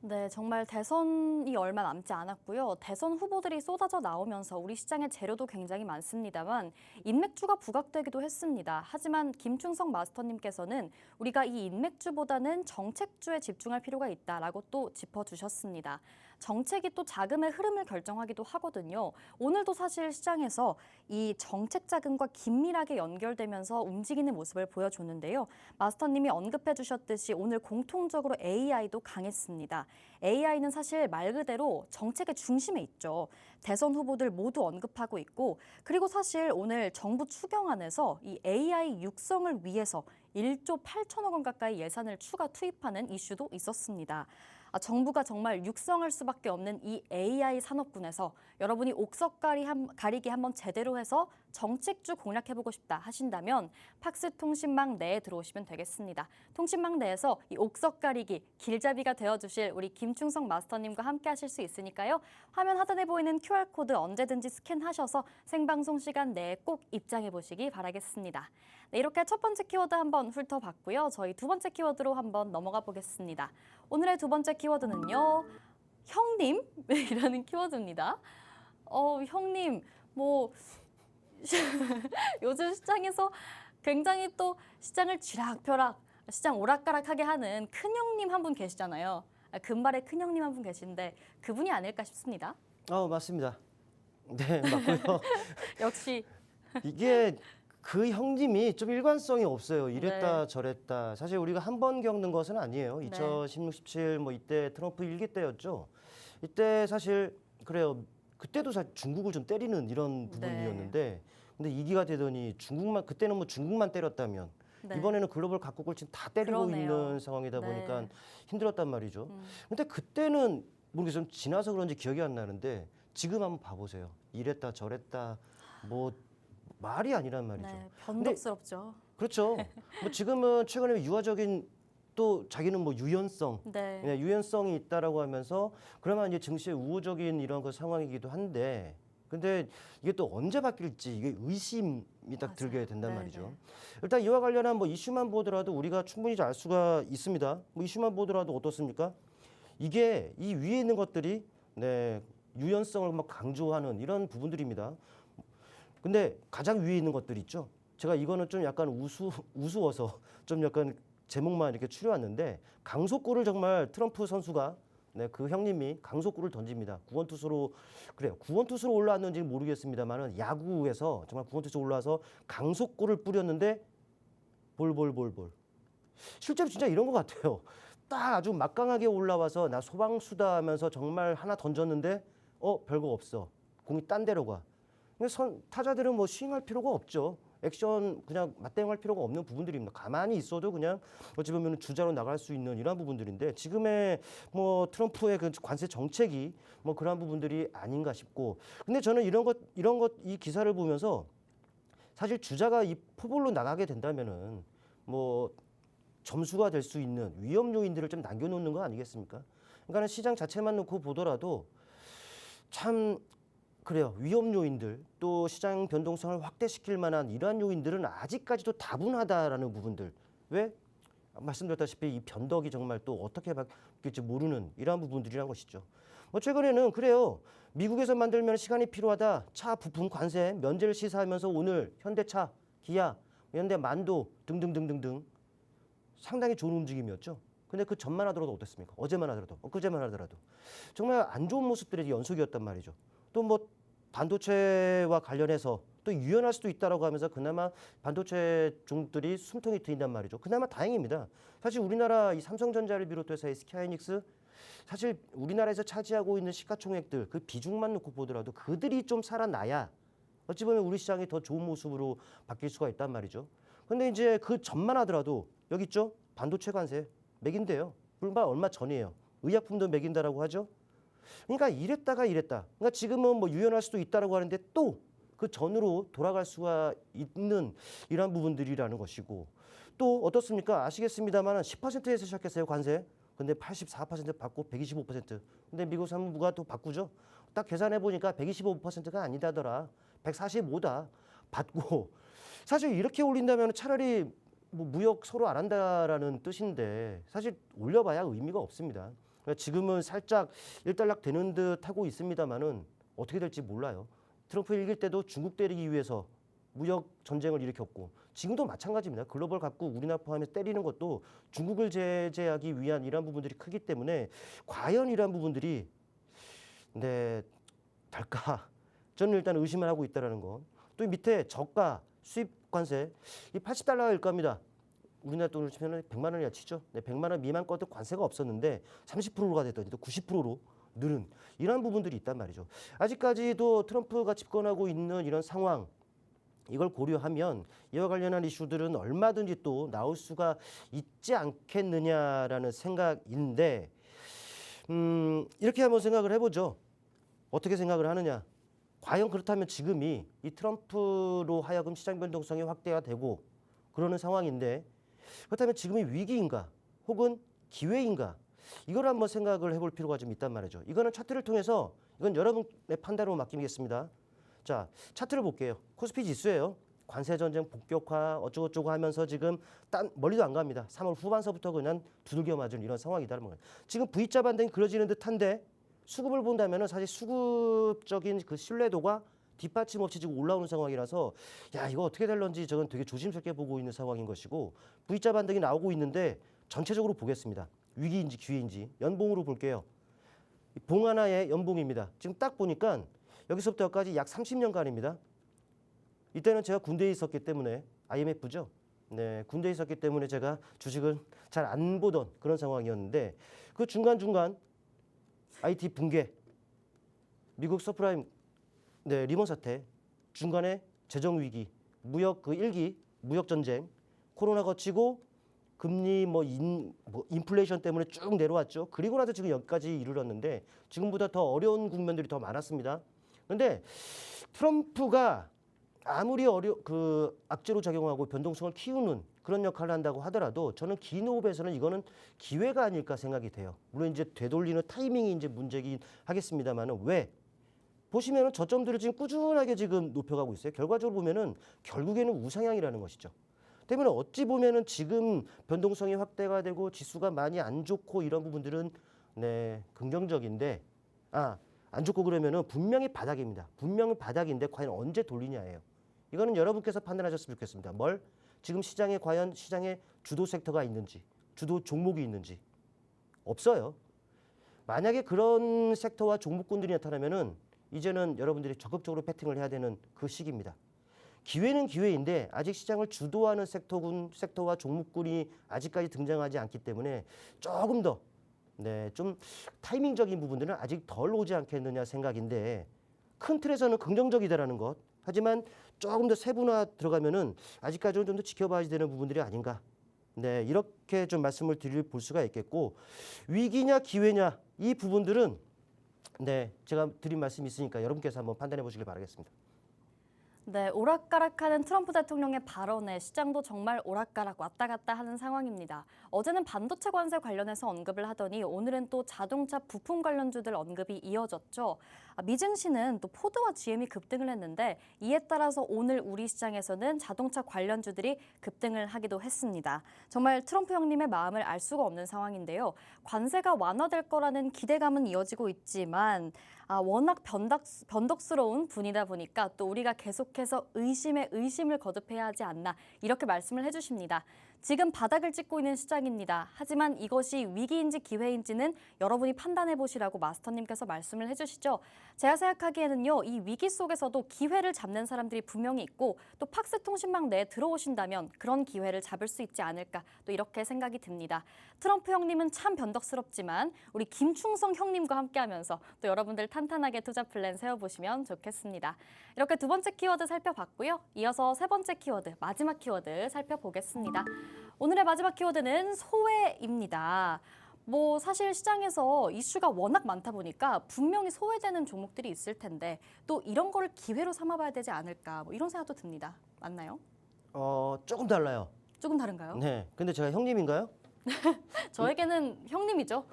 Speaker 1: 네, 정말 대선이 얼마 남지 않았고요. 대선 후보들이 쏟아져 나오면서 우리 시장에 재료도 굉장히 많습니다만 인맥주가 부각되기도 했습니다. 하지만 김충석 마스터님께서는 우리가 이 인맥주보다는 정책주에 집중할 필요가 있다라고 또 짚어주셨습니다. 정책이 또 자금의 흐름을 결정하기도 하거든요. 오늘도 사실 시장에서 이 정책 자금과 긴밀하게 연결되면서 움직이는 모습을 보여줬는데요. 마스터님이 언급해 주셨듯이 오늘 공통적으로 AI도 강했습니다. AI는 사실 말 그대로 정책의 중심에 있죠. 대선 후보들 모두 언급하고 있고 그리고 사실 오늘 정부 추경안에서 이 AI 육성을 위해서 1조 8천억 원 가까이 예산을 추가 투입하는 이슈도 있었습니다. 정부가 정말 육성할 수밖에 없는 이 AI 산업군에서 여러분이 옥석 가리기 한번 제대로 해서 정책주 공략해보고 싶다 하신다면 팍스 통신망 내에 들어오시면 되겠습니다. 통신망 내에서 이 옥석 가리기 길잡이가 되어주실 우리 김충석 마스터님과 함께 하실 수 있으니까요. 화면 하단에 보이는 QR코드 언제든지 스캔하셔서 생방송 시간 내에 꼭 입장해보시기 바라겠습니다. 네, 이렇게 첫 번째 키워드 한번 훑어봤고요. 저희 두 번째 키워드로 한번 넘어가 보겠습니다. 오늘의 두 번째 키워드는요. 형님이라는 키워드입니다. 형님, 뭐 요즘 시장에서 굉장히 또 시장을 쥐락펴락, 시장 오락가락하게 하는 큰형님 한 분 계시잖아요. 금발의 큰형님 한 분 계신데 그분이 아닐까 싶습니다.
Speaker 2: 맞습니다. 네, 맞고요.
Speaker 1: 역시
Speaker 2: 이게 그 형님이 좀 일관성이 없어요. 이랬다
Speaker 1: 네.
Speaker 2: 저랬다. 사실 우리가 한 번 겪는 것은 아니에요.
Speaker 1: 네.
Speaker 2: 2016, 17 뭐 이때 트럼프 일기 때였죠. 이때 사실 그래요. 그때도 사실 중국을 좀 때리는 이런 부분이었는데 근데 2기가 되더니 중국만 그때는 뭐 중국만 때렸다면
Speaker 1: 네.
Speaker 2: 이번에는 글로벌 각국을 지금 다 때리고
Speaker 1: 그러네요.
Speaker 2: 있는 상황이다 보니까
Speaker 1: 네.
Speaker 2: 힘들었단 말이죠. 근데 그때는 모르겠어요. 좀 지나서 그런지 기억이 안 나는데 지금 한번 봐보세요. 이랬다 저랬다 뭐 말이 아니란 말이죠.
Speaker 1: 네, 변덕스럽죠.
Speaker 2: 그렇죠. 뭐 지금은 최근에 유화적인 또 자기는 뭐 유연성,
Speaker 1: 네.
Speaker 2: 유연성이 있다라고 하면서 그러면 이제 증시의 우호적인 이런 그 상황이기도 한데, 근데 이게 또 언제 바뀔지 이게 의심이 딱
Speaker 1: 맞아요.
Speaker 2: 들게 된단
Speaker 1: 네,
Speaker 2: 말이죠.
Speaker 1: 네.
Speaker 2: 일단 이와 관련한 뭐 이슈만 보더라도 우리가 충분히 알 수가 있습니다. 뭐 이슈만 보더라도 어떻습니까? 이게 이 위에 있는 것들이 유연성을 막 강조하는 이런 부분들입니다. 근데 가장 위에 있는 것들 있죠. 제가 이거는 좀 약간 우스워서 좀 약간 제목만 이렇게 추려왔는데 강속구를 정말 트럼프 선수가 그 형님이 강속구를 던집니다. 구원투수로 그래요. 구원투수로 올라왔는지 모르겠습니다만은 야구에서 정말 구원투수로 올라와서 강속구를 뿌렸는데 볼볼볼볼. 실제로 진짜 이런 것 같아요. 딱 아주 막강하게 올라와서 나 소방수다 하면서 정말 하나 던졌는데 별거 없어. 공이 딴 데로 가. 근데 타자들은 뭐 스윙할 필요가 없죠. 액션 그냥 맞대응할 필요가 없는 부분들입니다. 가만히 있어도 그냥 어찌 보면 주자로 나갈 수 있는 이런 부분들인데 지금의 뭐 트럼프의 그 관세 정책이 뭐 그런 부분들이 아닌가 싶고, 근데 저는 이런 것 이 기사를 보면서 사실 주자가 이 포볼로 나가게 된다면은 뭐 점수가 될 수 있는 위험 요인들을 좀 남겨놓는 거 아니겠습니까? 그러니까 시장 자체만 놓고 보더라도 참 그래요. 위험 요인들 또 시장 변동성을 확대시킬 만한 이러한 요인들은 아직까지도 다분하다라는 부분들. 왜? 말씀드렸다시피 이 변덕이 정말 또 어떻게 바뀔지 모르는 이러한 부분들이란 것이죠. 뭐 최근에는 그래요. 미국에서 만들면 시간이 필요하다. 차 부품 관세 면제를 시사하면서 오늘 현대차, 기아, 현대 만도 등등등등등 상당히 좋은 움직임이었죠. 근데 그 전만 하더라도 어땠습니까? 어제만 하더라도, 엊그제만 하더라도 정말 안 좋은 모습들의 연속이었단 말이죠. 또 뭐 반도체와 관련해서 또 유연할 수도 있다라고 하면서 그나마 반도체 종들이 숨통이 트인단 말이죠. 그나마 다행입니다. 사실 우리나라 이 삼성전자를 비롯해서 SK하이닉스 사실 우리나라에서 차지하고 있는 시가총액들 그 비중만 놓고 보더라도 그들이 좀 살아나야 어찌 보면 우리 시장이 더 좋은 모습으로 바뀔 수가 있단 말이죠. 근데 이제 그 전만 하더라도 여기 있죠? 반도체 관세 매긴대요. 불과 얼마 전이에요. 의약품도 매긴다라고 하죠. 그러니까 이랬다가 이랬다. 그러니까 지금은 뭐 유연할 수도 있다라고 하는데 또 그 전으로 돌아갈 수가 있는 이러한 부분들이라는 것이고 또 어떻습니까? 아시겠습니다만 10%에서 시작했어요 관세. 근데 84% 받고 125%. 근데 미국 상무부가 또 바꾸죠. 딱 계산해 보니까 125%가 아니다더라. 145다 받고 사실 이렇게 올린다면 차라리 뭐 무역 서로 안 한다라는 뜻인데 사실 올려봐야 의미가 없습니다. 그러니까 지금은 살짝 일단락 되는 듯 하고 있습니다만은 어떻게 될지 몰라요. 트럼프 이길 때도 중국 때리기 위해서 무역 전쟁을 일으켰고 지금도 마찬가지입니다. 글로벌 각국 우리나라 포함해서 때리는 것도 중국을 제재하기 위한 이러한 부분들이 크기 때문에 과연 이러한 부분들이 네 될까? 저는 일단 의심을 하고 있다라는 거. 또 밑에 저가 수입 관세 이 $80일 겁니다. 우리나라 돈으로 치면 100만 원이야 치죠. 네, 100만 원 미만 것도 관세가 없었는데 30%가 됐더니 또 90%로 늘은 이런 부분들이 있단 말이죠. 아직까지도 트럼프가 집권하고 있는 이런 상황 이걸 고려하면 이와 관련한 이슈들은 얼마든지 또 나올 수가 있지 않겠느냐라는 생각인데 이렇게 한번 생각을 해보죠. 어떻게 생각을 하느냐. 과연 그렇다면 지금이 이 트럼프로 하여금 시장 변동성이 확대가 되고 그러는 상황인데 그렇다면 지금이 위기인가 혹은 기회인가 이걸 한번 생각을 해볼 필요가 좀 있단 말이죠. 이거는 차트를 통해서 이건 여러분의 판단으로 맡기겠습니다. 자, 차트를 볼게요. 코스피 지수예요. 관세 전쟁 본격화 어쩌고저쩌고 하면서 지금 멀리도 안 갑니다. 3월 후반서부터 그냥 두들겨 맞은 이런 상황이다는 거예요. 지금 V자 반등이 그려지는 듯한데 수급을 본다면은 사실 수급적인 그 신뢰도가 뒷받침 없이 지금 올라오는 상황이라서 야 이거 어떻게 될런지 저는 되게 조심스럽게 보고 있는 상황인 것이고 V자 반등이 나오고 있는데 전체적으로 보겠습니다. 위기인지 기회인지 연봉으로 볼게요. 봉 하나의 연봉입니다. 지금 딱 보니까 여기서부터 여기까지 약 30년간입니다. 이때는 제가 군대에 있었기 때문에 IMF죠. 네, 군대에 있었기 때문에 제가 주식을 잘 안 보던 그런 상황이었는데 그 중간중간 IT 붕괴, 미국 서프라임 네, 리먼 사태, 중간에 재정 위기, 무역 그 일기, 무역 전쟁, 코로나 거치고 금리 인플레이션 때문에 쭉 내려왔죠. 그리고 나서 지금 여기까지 이르렀는데 지금보다 더 어려운 국면들이 더 많았습니다. 그런데 트럼프가 아무리 악재로 작용하고 변동성을 키우는 그런 역할을 한다고 하더라도 저는 긴 호흡에서는 이거는 기회가 아닐까 생각이 돼요. 물론 이제 되돌리는 타이밍이 이제 문제긴 하겠습니다만은 왜? 보시면은 저점들을 지금 꾸준하게 지금 높여가고 있어요. 결과적으로 보면은 결국에는 우상향이라는 것이죠. 때문에 어찌 보면은 지금 변동성이 확대가 되고 지수가 많이 안 좋고 이런 부분들은 네, 긍정적인데 안 좋고 그러면은 분명히 바닥입니다. 분명히 바닥인데 과연 언제 돌리냐예요. 이거는 여러분께서 판단하셨으면 좋겠습니다. 지금 시장에 과연 시장에 주도 섹터가 있는지, 주도 종목이 있는지 없어요. 만약에 그런 섹터와 종목군들이 나타나면은 이제는 여러분들이 적극적으로 배팅을 해야 되는 그 시기입니다. 기회는 기회인데 아직 시장을 주도하는 섹터와 종목군이 아직까지 등장하지 않기 때문에 조금 더 네, 좀 타이밍적인 부분들은 아직 덜 오지 않겠느냐 생각인데 큰 틀에서는 긍정적이다라는 것. 하지만 조금 더 세분화 들어가면은 아직까지는 좀 더 지켜봐야 되는 부분들이 아닌가. 네, 이렇게 좀 말씀을 볼 수가 있겠고 위기냐 기회냐 이 부분들은 네, 제가 드린 말씀이 있으니까 여러분께서 한번 판단해 보시길 바라겠습니다.
Speaker 1: 네, 오락가락하는 트럼프 대통령의 발언에 시장도 정말 오락가락 왔다 갔다 하는 상황입니다. 어제는 반도체 관세 관련해서 언급을 하더니 오늘은 또 자동차 부품 관련주들 언급이 이어졌죠. 미증시는 또 포드와 GM이 급등을 했는데 이에 따라서 오늘 우리 시장에서는 자동차 관련주들이 급등을 하기도 했습니다. 정말 트럼프 형님의 마음을 알 수가 없는 상황인데요. 관세가 완화될 거라는 기대감은 이어지고 있지만 워낙 변덕스러운 분이다 보니까 또 우리가 계속해서 의심에 의심을 거듭해야 하지 않나 이렇게 말씀을 해주십니다. 지금 바닥을 찍고 있는 시장입니다. 하지만 이것이 위기인지 기회인지는 여러분이 판단해 보시라고 마스터님께서 말씀을 해주시죠. 제가 생각하기에는요, 이 위기 속에서도 기회를 잡는 사람들이 분명히 있고 또 팍스 통신망 내에 들어오신다면 그런 기회를 잡을 수 있지 않을까 또 이렇게 생각이 듭니다. 트럼프 형님은 참 변덕스럽지만 우리 김충성 형님과 함께하면서 또 여러분들 탄탄하게 투자 플랜 세워보시면 좋겠습니다. 이렇게 두 번째 키워드 살펴봤고요. 이어서 세 번째 키워드, 마지막 키워드 살펴보겠습니다. 오늘의 마지막 키워드는 소외입니다. 사실 시장에서 이슈가 워낙 많다 보니까 분명히 소외되는 종목들이 있을 텐데 또 이런 거를 기회로 삼아봐야 되지 않을까 이런 생각도 듭니다. 맞나요?
Speaker 2: 조금 달라요.
Speaker 1: 조금 다른가요?
Speaker 2: 네, 근데 제가 형님인가요?
Speaker 1: 저에게는 형님이죠.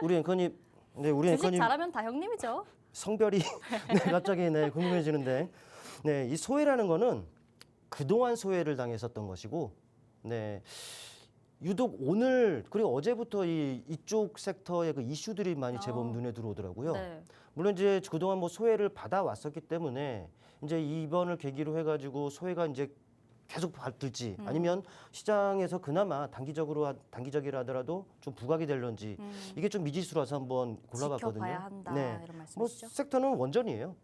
Speaker 2: 우리 앵커님, 네, 우리
Speaker 1: 주식
Speaker 2: 앵커님
Speaker 1: 잘하면 다 형님이죠.
Speaker 2: 성별이 네, 갑자기 네, 궁금해지는데, 네, 이 소외라는 거는 그동안 소외를 당했었던 것이고, 네, 유독 오늘 그리고 어제부터 이쪽 섹터의 그 이슈들이 많이 제법 눈에 들어오더라고요.
Speaker 1: 네.
Speaker 2: 물론 이제 그동안 뭐 소외를 받아왔었기 때문에 이제 이번을 계기로 해가지고 소외가 이제 계속 받을지 아니면 시장에서 그나마 단기적이라 하더라도 좀 부각이 될런지 이게 좀 미지수라서 한번 골라봤거든요.
Speaker 1: 지켜봐야 한다
Speaker 2: 네,
Speaker 1: 이런
Speaker 2: 뭐
Speaker 1: 말씀이시죠?
Speaker 2: 섹터는 원전이에요.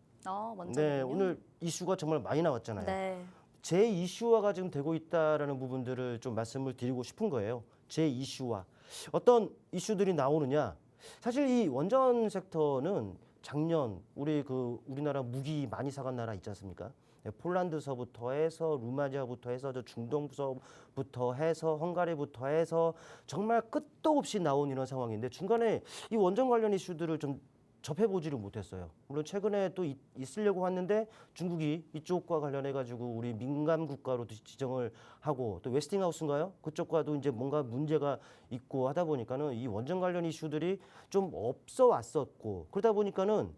Speaker 1: 먼저
Speaker 2: 네, 오늘 이슈가 정말 많이 나왔잖아요.
Speaker 1: 네.
Speaker 2: 제 이슈화가 지금 되고 있다라는 부분들을 좀 말씀을 드리고 싶은 거예요. 제 이슈화. 어떤 이슈들이 나오느냐? 사실 이 원전 섹터는 작년 우리나라 무기 많이 사간 나라 있지 않습니까? 네, 폴란드서부터 해서 루마니아부터 해서 저 중동서부터 해서 헝가리부터 해서 정말 끝도 없이 나온 이런 상황인데 중간에 이 원전 관련 이슈들을 좀 접해보지를 못했어요. 물론 최근에 또 있으려고 했는데 중국이 이쪽과 관련해 가지고 우리 민감 국가로 지정을 하고 또 웨스팅하우스인가요? 그쪽과도 이제 뭔가 문제가 있고 하다 보니까는 이 원전 관련 이슈들이 좀 없어 왔었고 그러다 보니까는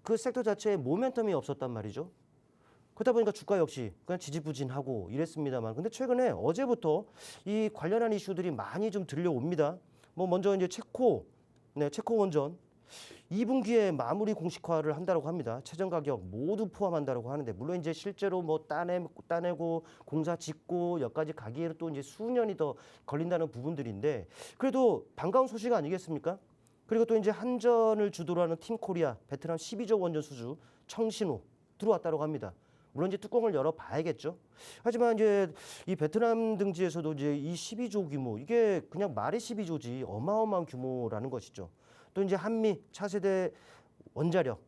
Speaker 2: 그 섹터 자체에 모멘텀이 없었단 말이죠. 그러다 보니까 주가 역시 그냥 지지부진하고 이랬습니다만 근데 최근에 어제부터 이 관련한 이슈들이 많이 좀 들려옵니다. 먼저 이제 체코 원전 2분기에 마무리 공식화를 한다고 합니다. 최저 가격 모두 포함한다고 하는데 물론 이제 실제로 따내고 공사 짓고 여기까지 가기에는 또 이제 수년이 더 걸린다는 부분들인데 그래도 반가운 소식 아니겠습니까? 그리고 또 이제 한전을 주도로 하는 팀코리아 베트남 12조 원전 수주 청신호 들어왔다고 합니다. 물론 이제 뚜껑을 열어 봐야겠죠. 하지만 이제 이 베트남 등지에서도 이제 이 12조 규모 이게 그냥 말의 12조지 어마어마한 규모라는 것이죠. 또 이제 한미 차세대 원자력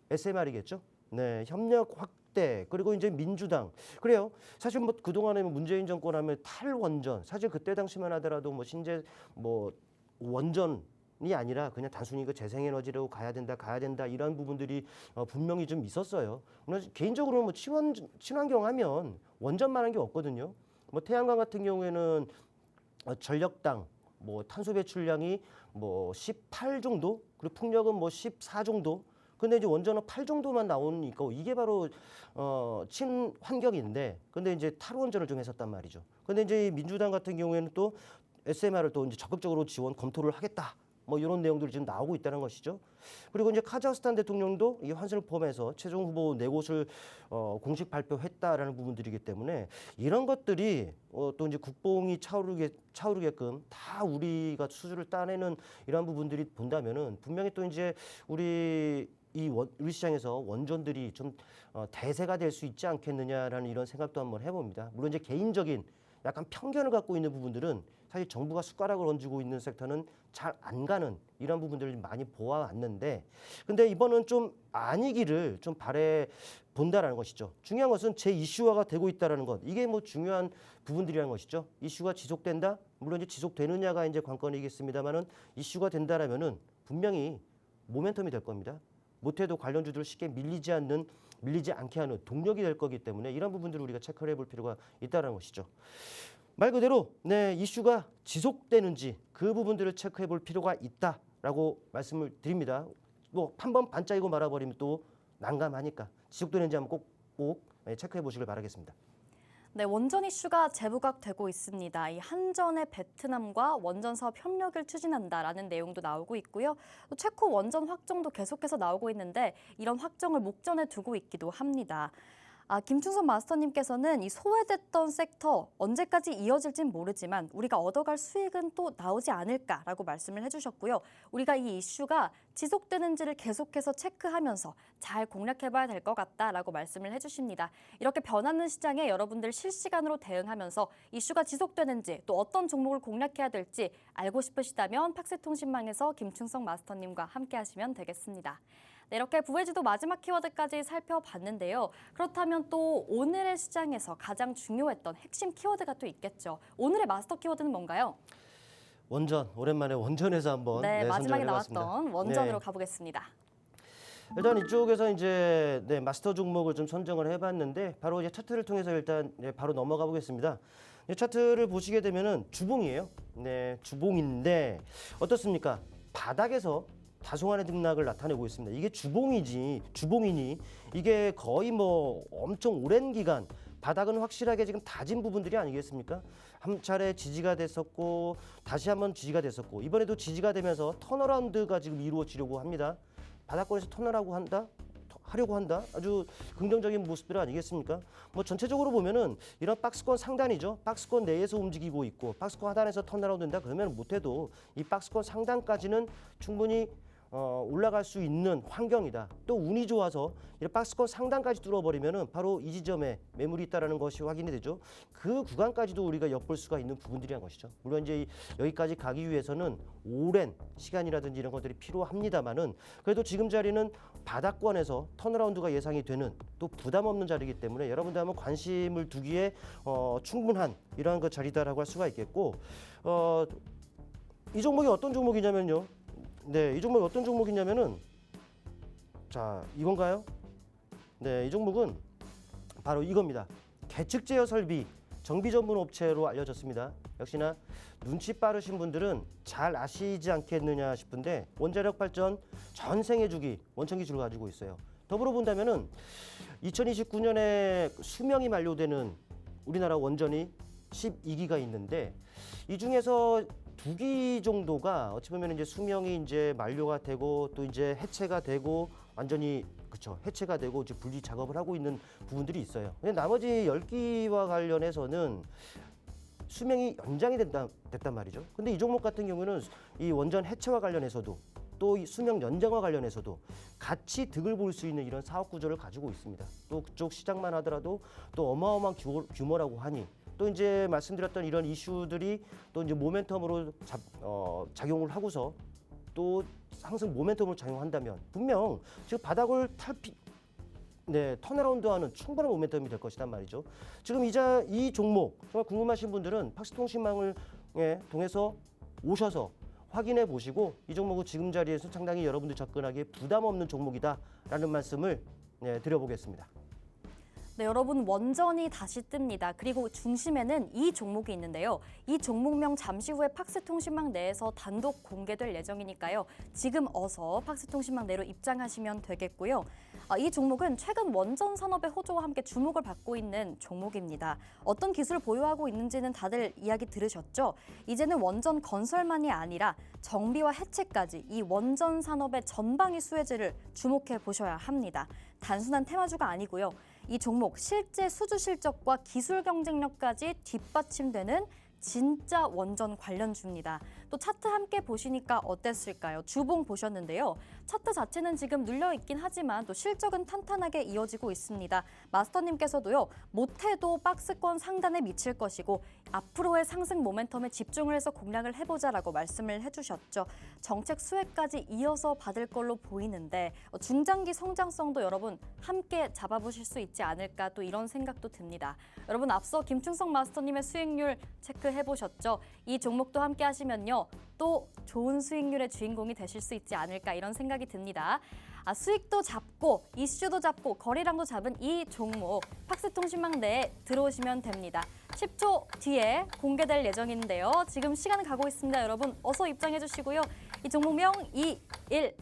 Speaker 2: SMR이겠죠. 네, 협력 확대 그리고 이제 민주당 그래요. 사실 그동안에 문재인 정권 하면 탈원전 사실 그때 당시만 하더라도 신재 원전이 아니라 그냥 단순히 그 재생에너지로 가야 된다 이런 부분들이 분명히 좀 있었어요. 개인적으로 친환경 하면 원전만한 게 없거든요. 태양광 같은 경우에는 전력당 탄소 배출량이 18 정도 그리고 풍력은 14 정도 근데 이제 원전은 8 정도만 나오니까 이게 바로 친환경인데 근데 이제 탈원전을 좀 했었단 말이죠. 근데 이제 민주당 같은 경우에는 또 SMR을 또 이제 적극적으로 지원 검토를 하겠다. 이런 내용들이 지금 나오고 있다는 것이죠. 그리고 이제 카자흐스탄 대통령도 이 환승을 포함해서 최종 후보 4곳을 공식 발표했다라는 부분들이기 때문에 이런 것들이 또 이제 국뽕이 차오르게끔 다 우리가 수주를 따내는 이런 부분들이 본다면은 분명히 또 이제 우리 시장에서 원전들이 좀 대세가 될 수 있지 않겠느냐라는 이런 생각도 한번 해봅니다. 물론 이제 개인적인 약간 편견을 갖고 있는 부분들은 사실 정부가 숟가락을 얹고 있는 섹터는 잘 안 가는 이런 부분들을 많이 보아왔는데 근데 이번은 좀 아니기를 좀 바래 본다라는 것이죠. 중요한 것은 제 이슈화가 되고 있다라는 것. 이게 중요한 부분들이라는 것이죠. 이슈가 지속된다? 물론 이제 지속되느냐가 이제 관건이겠습니다만은 이슈가 된다라면은 분명히 모멘텀이 될 겁니다. 못해도 관련주들 쉽게 밀리지 않는 밀리지 않게 하는 동력이 될 거기 때문에 이런 부분들을 우리가 체크를 해볼 필요가 있다는 것이죠. 말 그대로 이슈가 지속되는지 그 부분들을 체크해 볼 필요가 있다라고 말씀을 드립니다. 뭐 한번 반짝이고 말아버리면 또 난감하니까 지속되는지 한번 꼭 체크해 보시길 바라겠습니다.
Speaker 1: 네, 원전 이슈가 재부각되고 있습니다. 이 한전의 베트남과 원전 사업 협력을 추진한다라는 내용도 나오고 있고요. 또 체코 원전 확정도 계속해서 나오고 있는데 이런 확정을 목전에 두고 있기도 합니다. 김충선 마스터님께서는 이 소외됐던 섹터 언제까지 이어질진 모르지만 우리가 얻어갈 수익은 또 나오지 않을까라고 말씀을 해주셨고요. 우리가 이 이슈가 지속되는지를 계속해서 체크하면서 잘 공략해봐야 될 것 같다라고 말씀을 해주십니다. 이렇게 변하는 시장에 여러분들 실시간으로 대응하면서 이슈가 지속되는지 또 어떤 종목을 공략해야 될지 알고 싶으시다면 팍스통신망에서 김충성 마스터님과 함께 하시면 되겠습니다. 네, 이렇게 부회주도 마지막 키워드까지 살펴봤는데요. 그렇다면 또 오늘의 시장에서 가장 중요했던 핵심 키워드가 또 있겠죠. 오늘의 마스터 키워드는 뭔가요?
Speaker 2: 원전, 오랜만에 원전에서 한번
Speaker 1: 마지막에
Speaker 2: 선정을
Speaker 1: 나왔던 원전으로 가보겠습니다.
Speaker 2: 일단 이쪽에서 이제 마스터 종목을 좀 선정을 해봤는데 바로 이제 차트를 통해서 일단 바로 넘어가 보겠습니다. 차트를 보시게 되면은 주봉이에요. 네, 주봉인데 어떻습니까? 바닥에서 다소간의 등락을 나타내고 있습니다. 이게 주봉이니 이게 거의 뭐 엄청 오랜 기간 바닥은 확실하게 지금 다진 부분들이 아니겠습니까? 한 차례 지지가 됐었고 다시 한번 지지가 됐었고 이번에도 지지가 되면서 턴어라운드가 지금 이루어지려고 합니다. 바닥권에서 하려고 한다. 아주 긍정적인 모습들 아니겠습니까? 뭐 전체적으로 보면은 이런 박스권 상단이죠. 박스권 내에서 움직이고 있고 박스권 하단에서 턴어라운드 된다 그러면 못해도 이 박스권 상단까지는 충분히 올라갈 수 있는 환경이다. 또 운이 좋아서 이 박스권 상단까지 뚫어버리면은 바로 이 지점에 매물이 있다라는 것이 확인이 되죠. 그 구간까지도 우리가 엿볼 수가 있는 부분들이란 것이죠. 물론 이제 여기까지 가기 위해서는 오랜 시간이라든지 이런 것들이 필요합니다만은 그래도 지금 자리는 바닥권에서 턴어라운드가 예상이 되는 또 부담 없는 자리이기 때문에 여러분들 한번 관심을 두기에 충분한 이러한 그 자리다라고 할 수가 있겠고 이 종목이 어떤 종목이냐면요. 네, 이 종목이 어떤 종목이냐면은 자 이건가요? 네, 이 종목은 바로 이겁니다. 계측 제어 설비 정비 전문 업체로 알려졌습니다. 역시나 눈치 빠르신 분들은 잘 아시지 않겠느냐 싶은데 원자력 발전 전생애 주기 원천 기술을 가지고 있어요. 더불어 본다면은 2029년에 수명이 만료되는 우리나라 원전이 12기가 있는데 이 중에서 2기 정도가 어찌 보면 이제 수명이 이제 만료가 되고 또 이제 해체가 되고 완전히 해체가 되고 이제 분리 작업을 하고 있는 부분들이 있어요. 근데 나머지 10기와 관련해서는 수명이 연장이 됐단 말이죠. 근데 이 종목 같은 경우는 이 원전 해체와 관련해서도 또 이 수명 연장과 관련해서도 같이 득을 볼 수 있는 이런 사업 구조를 가지고 있습니다. 또 그쪽 시장만 하더라도 또 어마어마한 규모라고 하니 또 이제 말씀드렸던 이런 이슈들이 또 이제 모멘텀으로 작용을 하고서 또 상승 모멘텀으로 작용한다면 분명 지금 바닥을 턴어라운드하는 충분한 모멘텀이 될 것이란 말이죠. 지금 이 종목 정말 궁금하신 분들은 팍스통신망을 통해서 오셔서 확인해 보시고 이 종목은 지금 자리에서 상당히 여러분들 접근하기에 부담 없는 종목이다라는 말씀을 드려보겠습니다.
Speaker 1: 네, 여러분 원전이 다시 뜹니다. 그리고 중심에는 이 종목이 있는데요. 이 종목명 잠시 후에 팍스통신망 내에서 단독 공개될 예정이니까요. 지금 어서 팍스통신망 내로 입장하시면 되겠고요. 이 종목은 최근 원전 산업의 호조와 함께 주목을 받고 있는 종목입니다. 어떤 기술을 보유하고 있는지는 다들 이야기 들으셨죠? 이제는 원전 건설만이 아니라 정비와 해체까지 이 원전 산업의 전방위 수혜지를 주목해 보셔야 합니다. 단순한 테마주가 아니고요. 이 종목 실제 수주 실적과 기술 경쟁력까지 뒷받침되는 진짜 원전 관련주입니다. 또 차트 함께 보시니까 어땠을까요? 주봉 보셨는데요. 차트 자체는 지금 눌려있긴 하지만 또 실적은 탄탄하게 이어지고 있습니다. 마스터님께서도요. 못해도 박스권 상단에 미칠 것이고 앞으로의 상승 모멘텀에 집중을 해서 공략을 해보자라고 말씀을 해주셨죠. 정책 수혜까지 이어서 받을 걸로 보이는데 중장기 성장성도 여러분 함께 잡아보실 수 있지 않을까 또 이런 생각도 듭니다. 여러분 앞서 김충성 마스터님의 수익률 체크해보셨죠? 이 종목도 함께 하시면요. 또 좋은 수익률의 주인공이 되실 수 있지 않을까 이런 생각이 듭니다. 수익도 잡고 이슈도 잡고 거래량도 잡은 이 종목 팍스통신망 내에 들어오시면 됩니다. 10초 뒤에 공개될 예정인데요. 지금 시간 가고 있습니다. 여러분 어서 입장해 주시고요. 이 종목명 21.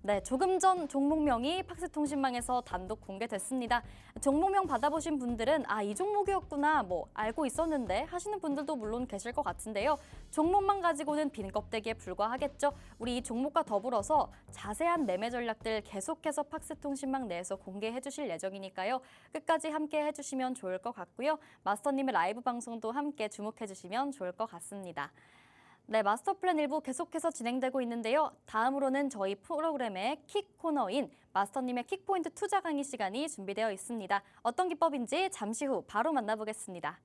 Speaker 1: 네, 조금 전 종목명이 팍스통신망에서 단독 공개됐습니다. 종목명 받아보신 분들은 이 종목이었구나 알고 있었는데 하시는 분들도 물론 계실 것 같은데요. 종목만 가지고는 빈 껍데기에 불과하겠죠. 우리 이 종목과 더불어서 자세한 매매 전략들 계속해서 팍스통신망 내에서 공개해 주실 예정이니까요. 끝까지 함께 해주시면 좋을 것 같고요. 마스터님의 라이브 방송도 함께 주목해 주시면 좋을 것 같습니다. 네, 마스터플랜 일부 계속해서 진행되고 있는데요. 다음으로는 저희 프로그램의 킥 코너인 마스터님의 킥포인트 투자 강의 시간이 준비되어 있습니다. 어떤 기법인지 잠시 후 바로 만나보겠습니다.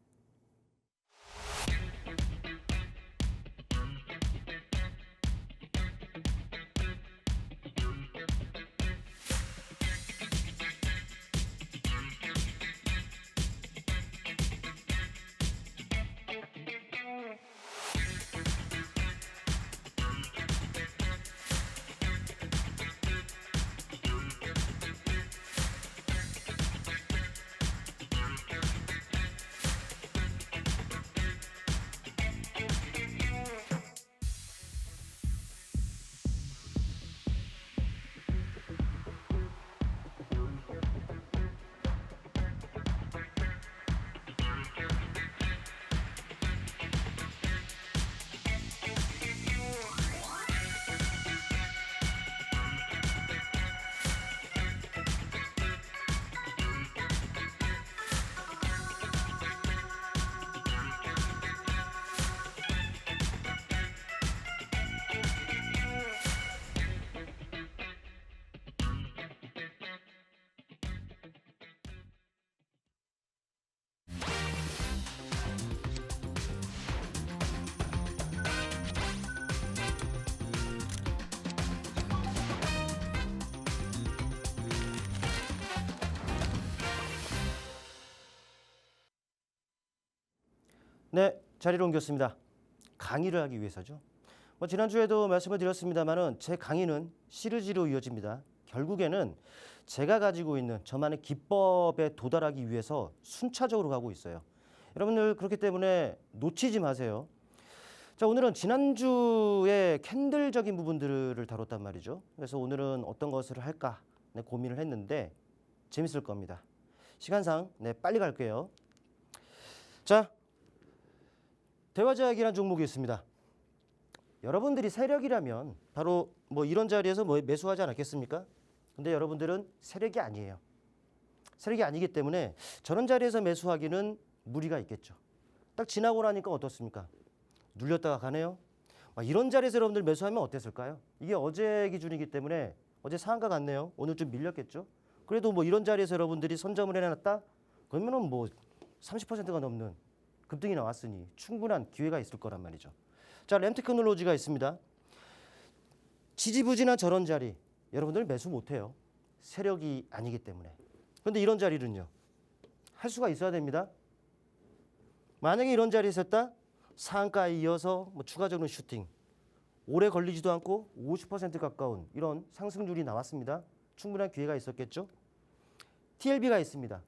Speaker 2: 네, 자리로 옮겼습니다. 강의를 하기 위해서죠. 지난주에도 말씀을 드렸습니다만은 제 강의는 시리즈로 이어집니다. 결국에는 제가 가지고 있는 저만의 기법에 도달하기 위해서 순차적으로 가고 있어요. 여러분들 그렇기 때문에 놓치지 마세요. 자, 오늘은 지난주에 캔들적인 부분들을 다뤘단 말이죠. 그래서 오늘은 어떤 것을 할까 고민을 했는데 재밌을 겁니다. 시간상 빨리 갈게요. 자, 대화제약이라는 종목이 있습니다. 여러분들이 세력이라면 바로 이런 자리에서 매수하지 않았겠습니까? 근데 여러분들은 세력이 아니에요. 세력이 아니기 때문에 저런 자리에서 매수하기는 무리가 있겠죠. 딱 지나고 나니까 어떻습니까? 눌렸다가 가네요. 이런 자리에서 여러분들 매수하면 어땠을까요? 이게 어제 기준이기 때문에 어제 상한가 같네요. 오늘 좀 밀렸겠죠. 그래도 이런 자리에서 여러분들이 선점을 해놨다? 그러면은 30%가 넘는 급등이 나왔으니 충분한 기회가 있을 거란 말이죠. 자, 램테크놀로지가 있습니다. 지지부진한 저런 자리 여러분들 매수 못해요. 세력이 아니기 때문에. 그런데 이런 자리는요. 할 수가 있어야 됩니다. 만약에 이런 자리에 있었다? 상한가에 이어서 추가적으로 슈팅. 오래 걸리지도 않고 50% 가까운 이런 상승률이 나왔습니다. 충분한 기회가 있었겠죠. TLB가 있습니다.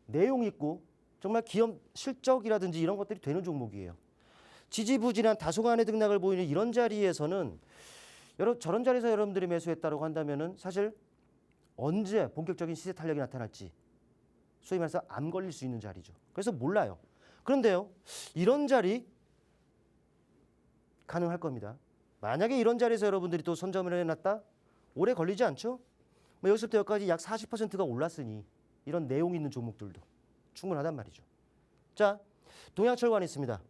Speaker 2: 내용 있고 정말 기업 실적이라든지 이런 것들이 되는 종목이에요. 지지부진한 다소간의 등락을 보이는 이런 자리에서는 저런 자리에서 여러분들이 매수했다고 한다면은 사실 언제 본격적인 시세 탄력이 나타날지 소위 말해서 암 걸릴 수 있는 자리죠. 그래서 몰라요. 그런데요, 이런 자리 가능할 겁니다. 만약에 이런 자리에서 여러분들이 또 선점을 해놨다? 오래 걸리지 않죠? 여기서부터 여기까지 약 40%가 올랐으니 이런 내용 있는 종목들도 충분하단 말이죠. 자, 동양철관 있습니다.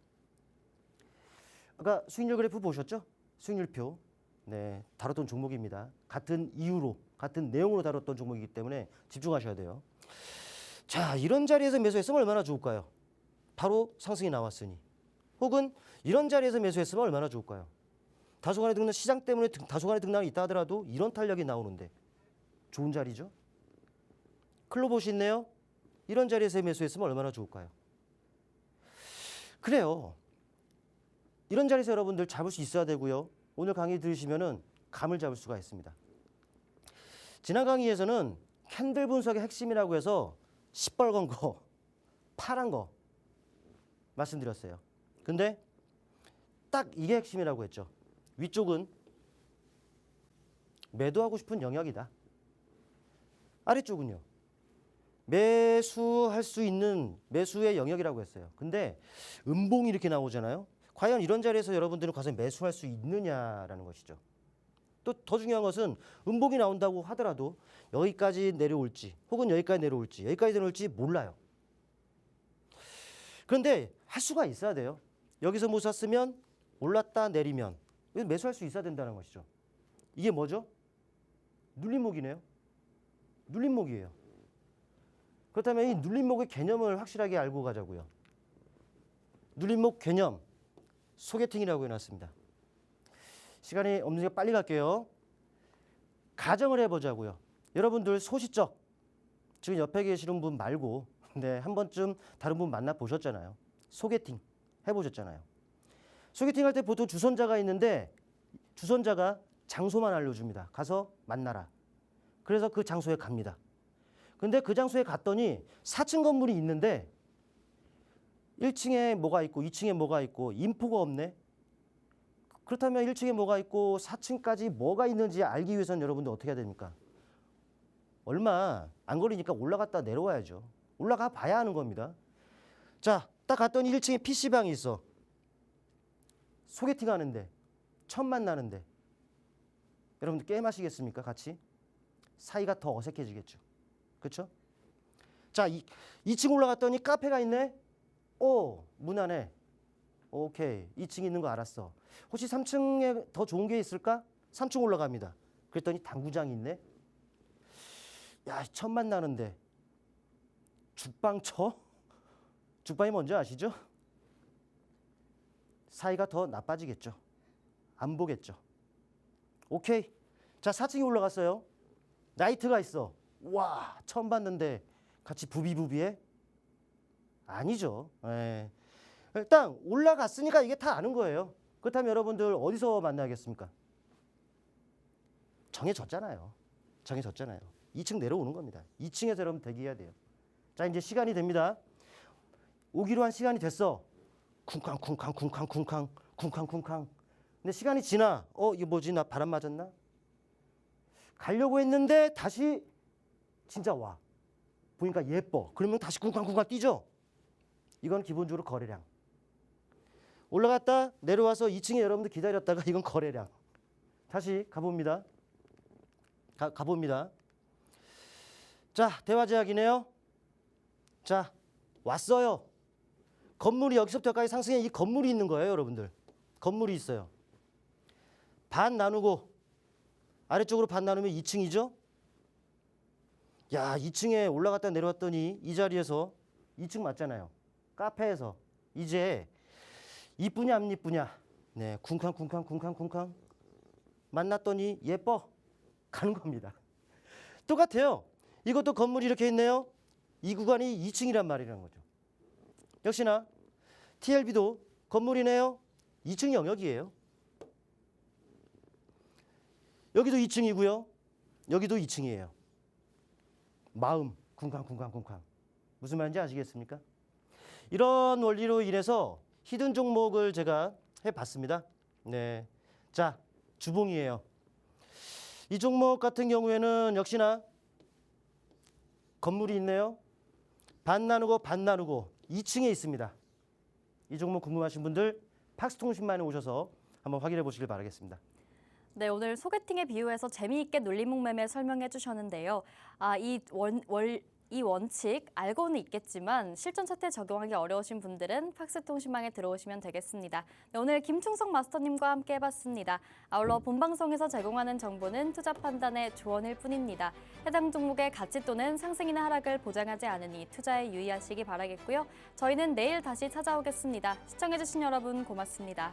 Speaker 2: 아까 수익률 그래프 보셨죠? 수익률표. 네, 다뤘던 종목입니다. 같은 이유로, 같은 내용으로 다뤘던 종목이기 때문에 집중하셔야 돼요. 자, 이런 자리에서 매수했으면 얼마나 좋을까요? 바로 상승이 나왔으니. 혹은 이런 자리에서 매수했으면 얼마나 좋을까요? 다소간의 등락, 시장 때문에 다소간의 등락이 있다 하더라도 이런 탄력이 나오는데 좋은 자리죠. 클로봇이 있네요. 이런 자리에서 매수했으면 얼마나 좋을까요? 그래요. 이런 자리에서 여러분들 잡을 수 있어야 되고요. 오늘 강의 들으시면은 감을 잡을 수가 있습니다. 지난 강의에서는 캔들 분석의 핵심이라고 해서 시뻘건 거, 파란 거 말씀드렸어요. 근데 딱 이게 핵심이라고 했죠. 위쪽은 매도하고 싶은 영역이다. 아래쪽은요. 매수할 수 있는 매수의 영역이라고 했어요. 근데 음봉이 이렇게 나오잖아요. 과연 이런 자리에서 여러분들은 과연 매수할 수 있느냐라는 것이죠. 또 더 중요한 것은 음봉이 나온다고 하더라도 여기까지 내려올지 혹은 여기까지 내려올지 몰라요. 그런데 할 수가 있어야 돼요. 여기서 못 샀으면 올랐다 내리면 매수할 수 있어야 된다는 것이죠. 이게 뭐죠? 눌림목이네요. 눌림목이에요. 그렇다면 이 눌림목의 개념을 확실하게 알고 가자고요. 눌림목 개념 소개팅이라고 해놨습니다. 시간이 없으니까 빨리 갈게요. 가정을 해보자고요. 여러분들 소시적 지금 옆에 계시는 분 말고 한 번쯤 다른 분 만나 보셨잖아요. 소개팅 해보셨잖아요. 소개팅 할 때 보통 주선자가 있는데 주선자가 장소만 알려줍니다. 가서 만나라. 그래서 그 장소에 갑니다. 근데 그 장소에 갔더니 4층 건물이 있는데 1층에 뭐가 있고 2층에 뭐가 있고 인포가 없네. 그렇다면 1층에 뭐가 있고 4층까지 뭐가 있는지 알기 위해서는 여러분들 어떻게 해야 됩니까? 얼마 안 걸리니까 올라갔다 내려와야죠. 올라가 봐야 하는 겁니다. 자, 딱 갔더니 1층에 PC방이 있어. 소개팅 하는데 처음 만나는데 여러분들 게임 하시겠습니까? 같이? 사이가 더 어색해지겠죠. 그렇죠? 자, 2층 올라갔더니 카페가 있네. 오, 문 안에. 오케이. 2층 있는 거 알았어. 혹시 3층에 더 좋은 게 있을까? 3층 올라갑니다. 그랬더니 당구장이 있네. 야, 처음 만나는데 죽방 쳐? 죽방이 뭔지 아시죠? 사이가 더 나빠지겠죠. 안 보겠죠. 오케이. 자, 4층에 올라갔어요. 나이트가 있어. 와, 처음 봤는데 같이 부비부비해? 아니죠. 에. 일단 올라갔으니까 이게 다 아는 거예요. 그렇다면 여러분들 어디서 만나겠습니까? 정해졌잖아요. 2층 내려오는 겁니다. 2층에서 여러분 대기해야 돼요. 자, 이제 시간이 됩니다. 오기로 한 시간이 됐어. 쿵쾅. 근데 시간이 지나. 이거 뭐지? 나 바람 맞았나? 가려고 했는데 다시 진짜 와. 보니까 예뻐. 그러면 다시 쿵쾅 뛰죠? 이건 기본적으로 거래량. 올라갔다 내려와서 2층에 여러분들 기다렸다가 이건 거래량. 다시 가봅니다. 가봅니다. 자, 대화 제약이네요. 자, 왔어요. 건물이 여기서부터 여기까지 상승해 이 건물이 있는 거예요, 여러분들. 건물이 있어요. 반 나누고 아래쪽으로 반 나누면 2층이죠? 야, 2층에 올라갔다 내려왔더니 이 자리에서 2층 맞잖아요. 카페에서 이제 이쁘냐 안 이쁘냐. 네, 쿵쾅 만났더니 예뻐. 가는 겁니다. 똑같아요. 이것도 건물이 이렇게 있네요. 이 구간이 2층이란 말이라는 거죠. 역시나 TLB도 건물이네요. 2층 영역이에요. 여기도 2층이고요. 여기도 2층이에요. 마음 쿵쾅. 무슨 말인지 아시겠습니까? 이런 원리로 인해서 히든 종목을 제가 해봤습니다. 네, 자, 주봉이에요. 이 종목 같은 경우에는 역시나 건물이 있네요. 반 나누고 2층에 있습니다. 이 종목 궁금하신 분들 팍스통신만에 오셔서 한번 확인해 보시길 바라겠습니다.
Speaker 1: 네, 오늘 소개팅에 비유해서 재미있게 눌림목 매매 설명해 주셨는데요. 이 원칙 알고는 있겠지만 실전 차트에 적용하기 어려우신 분들은 팍스통신망에 들어오시면 되겠습니다. 네, 오늘 김충석 마스터님과 함께 해봤습니다. 아울러 본방송에서 제공하는 정보는 투자 판단의 조언일 뿐입니다. 해당 종목의 가치 또는 상승이나 하락을 보장하지 않으니 투자에 유의하시기 바라겠고요. 저희는 내일 다시 찾아오겠습니다. 시청해주신 여러분 고맙습니다.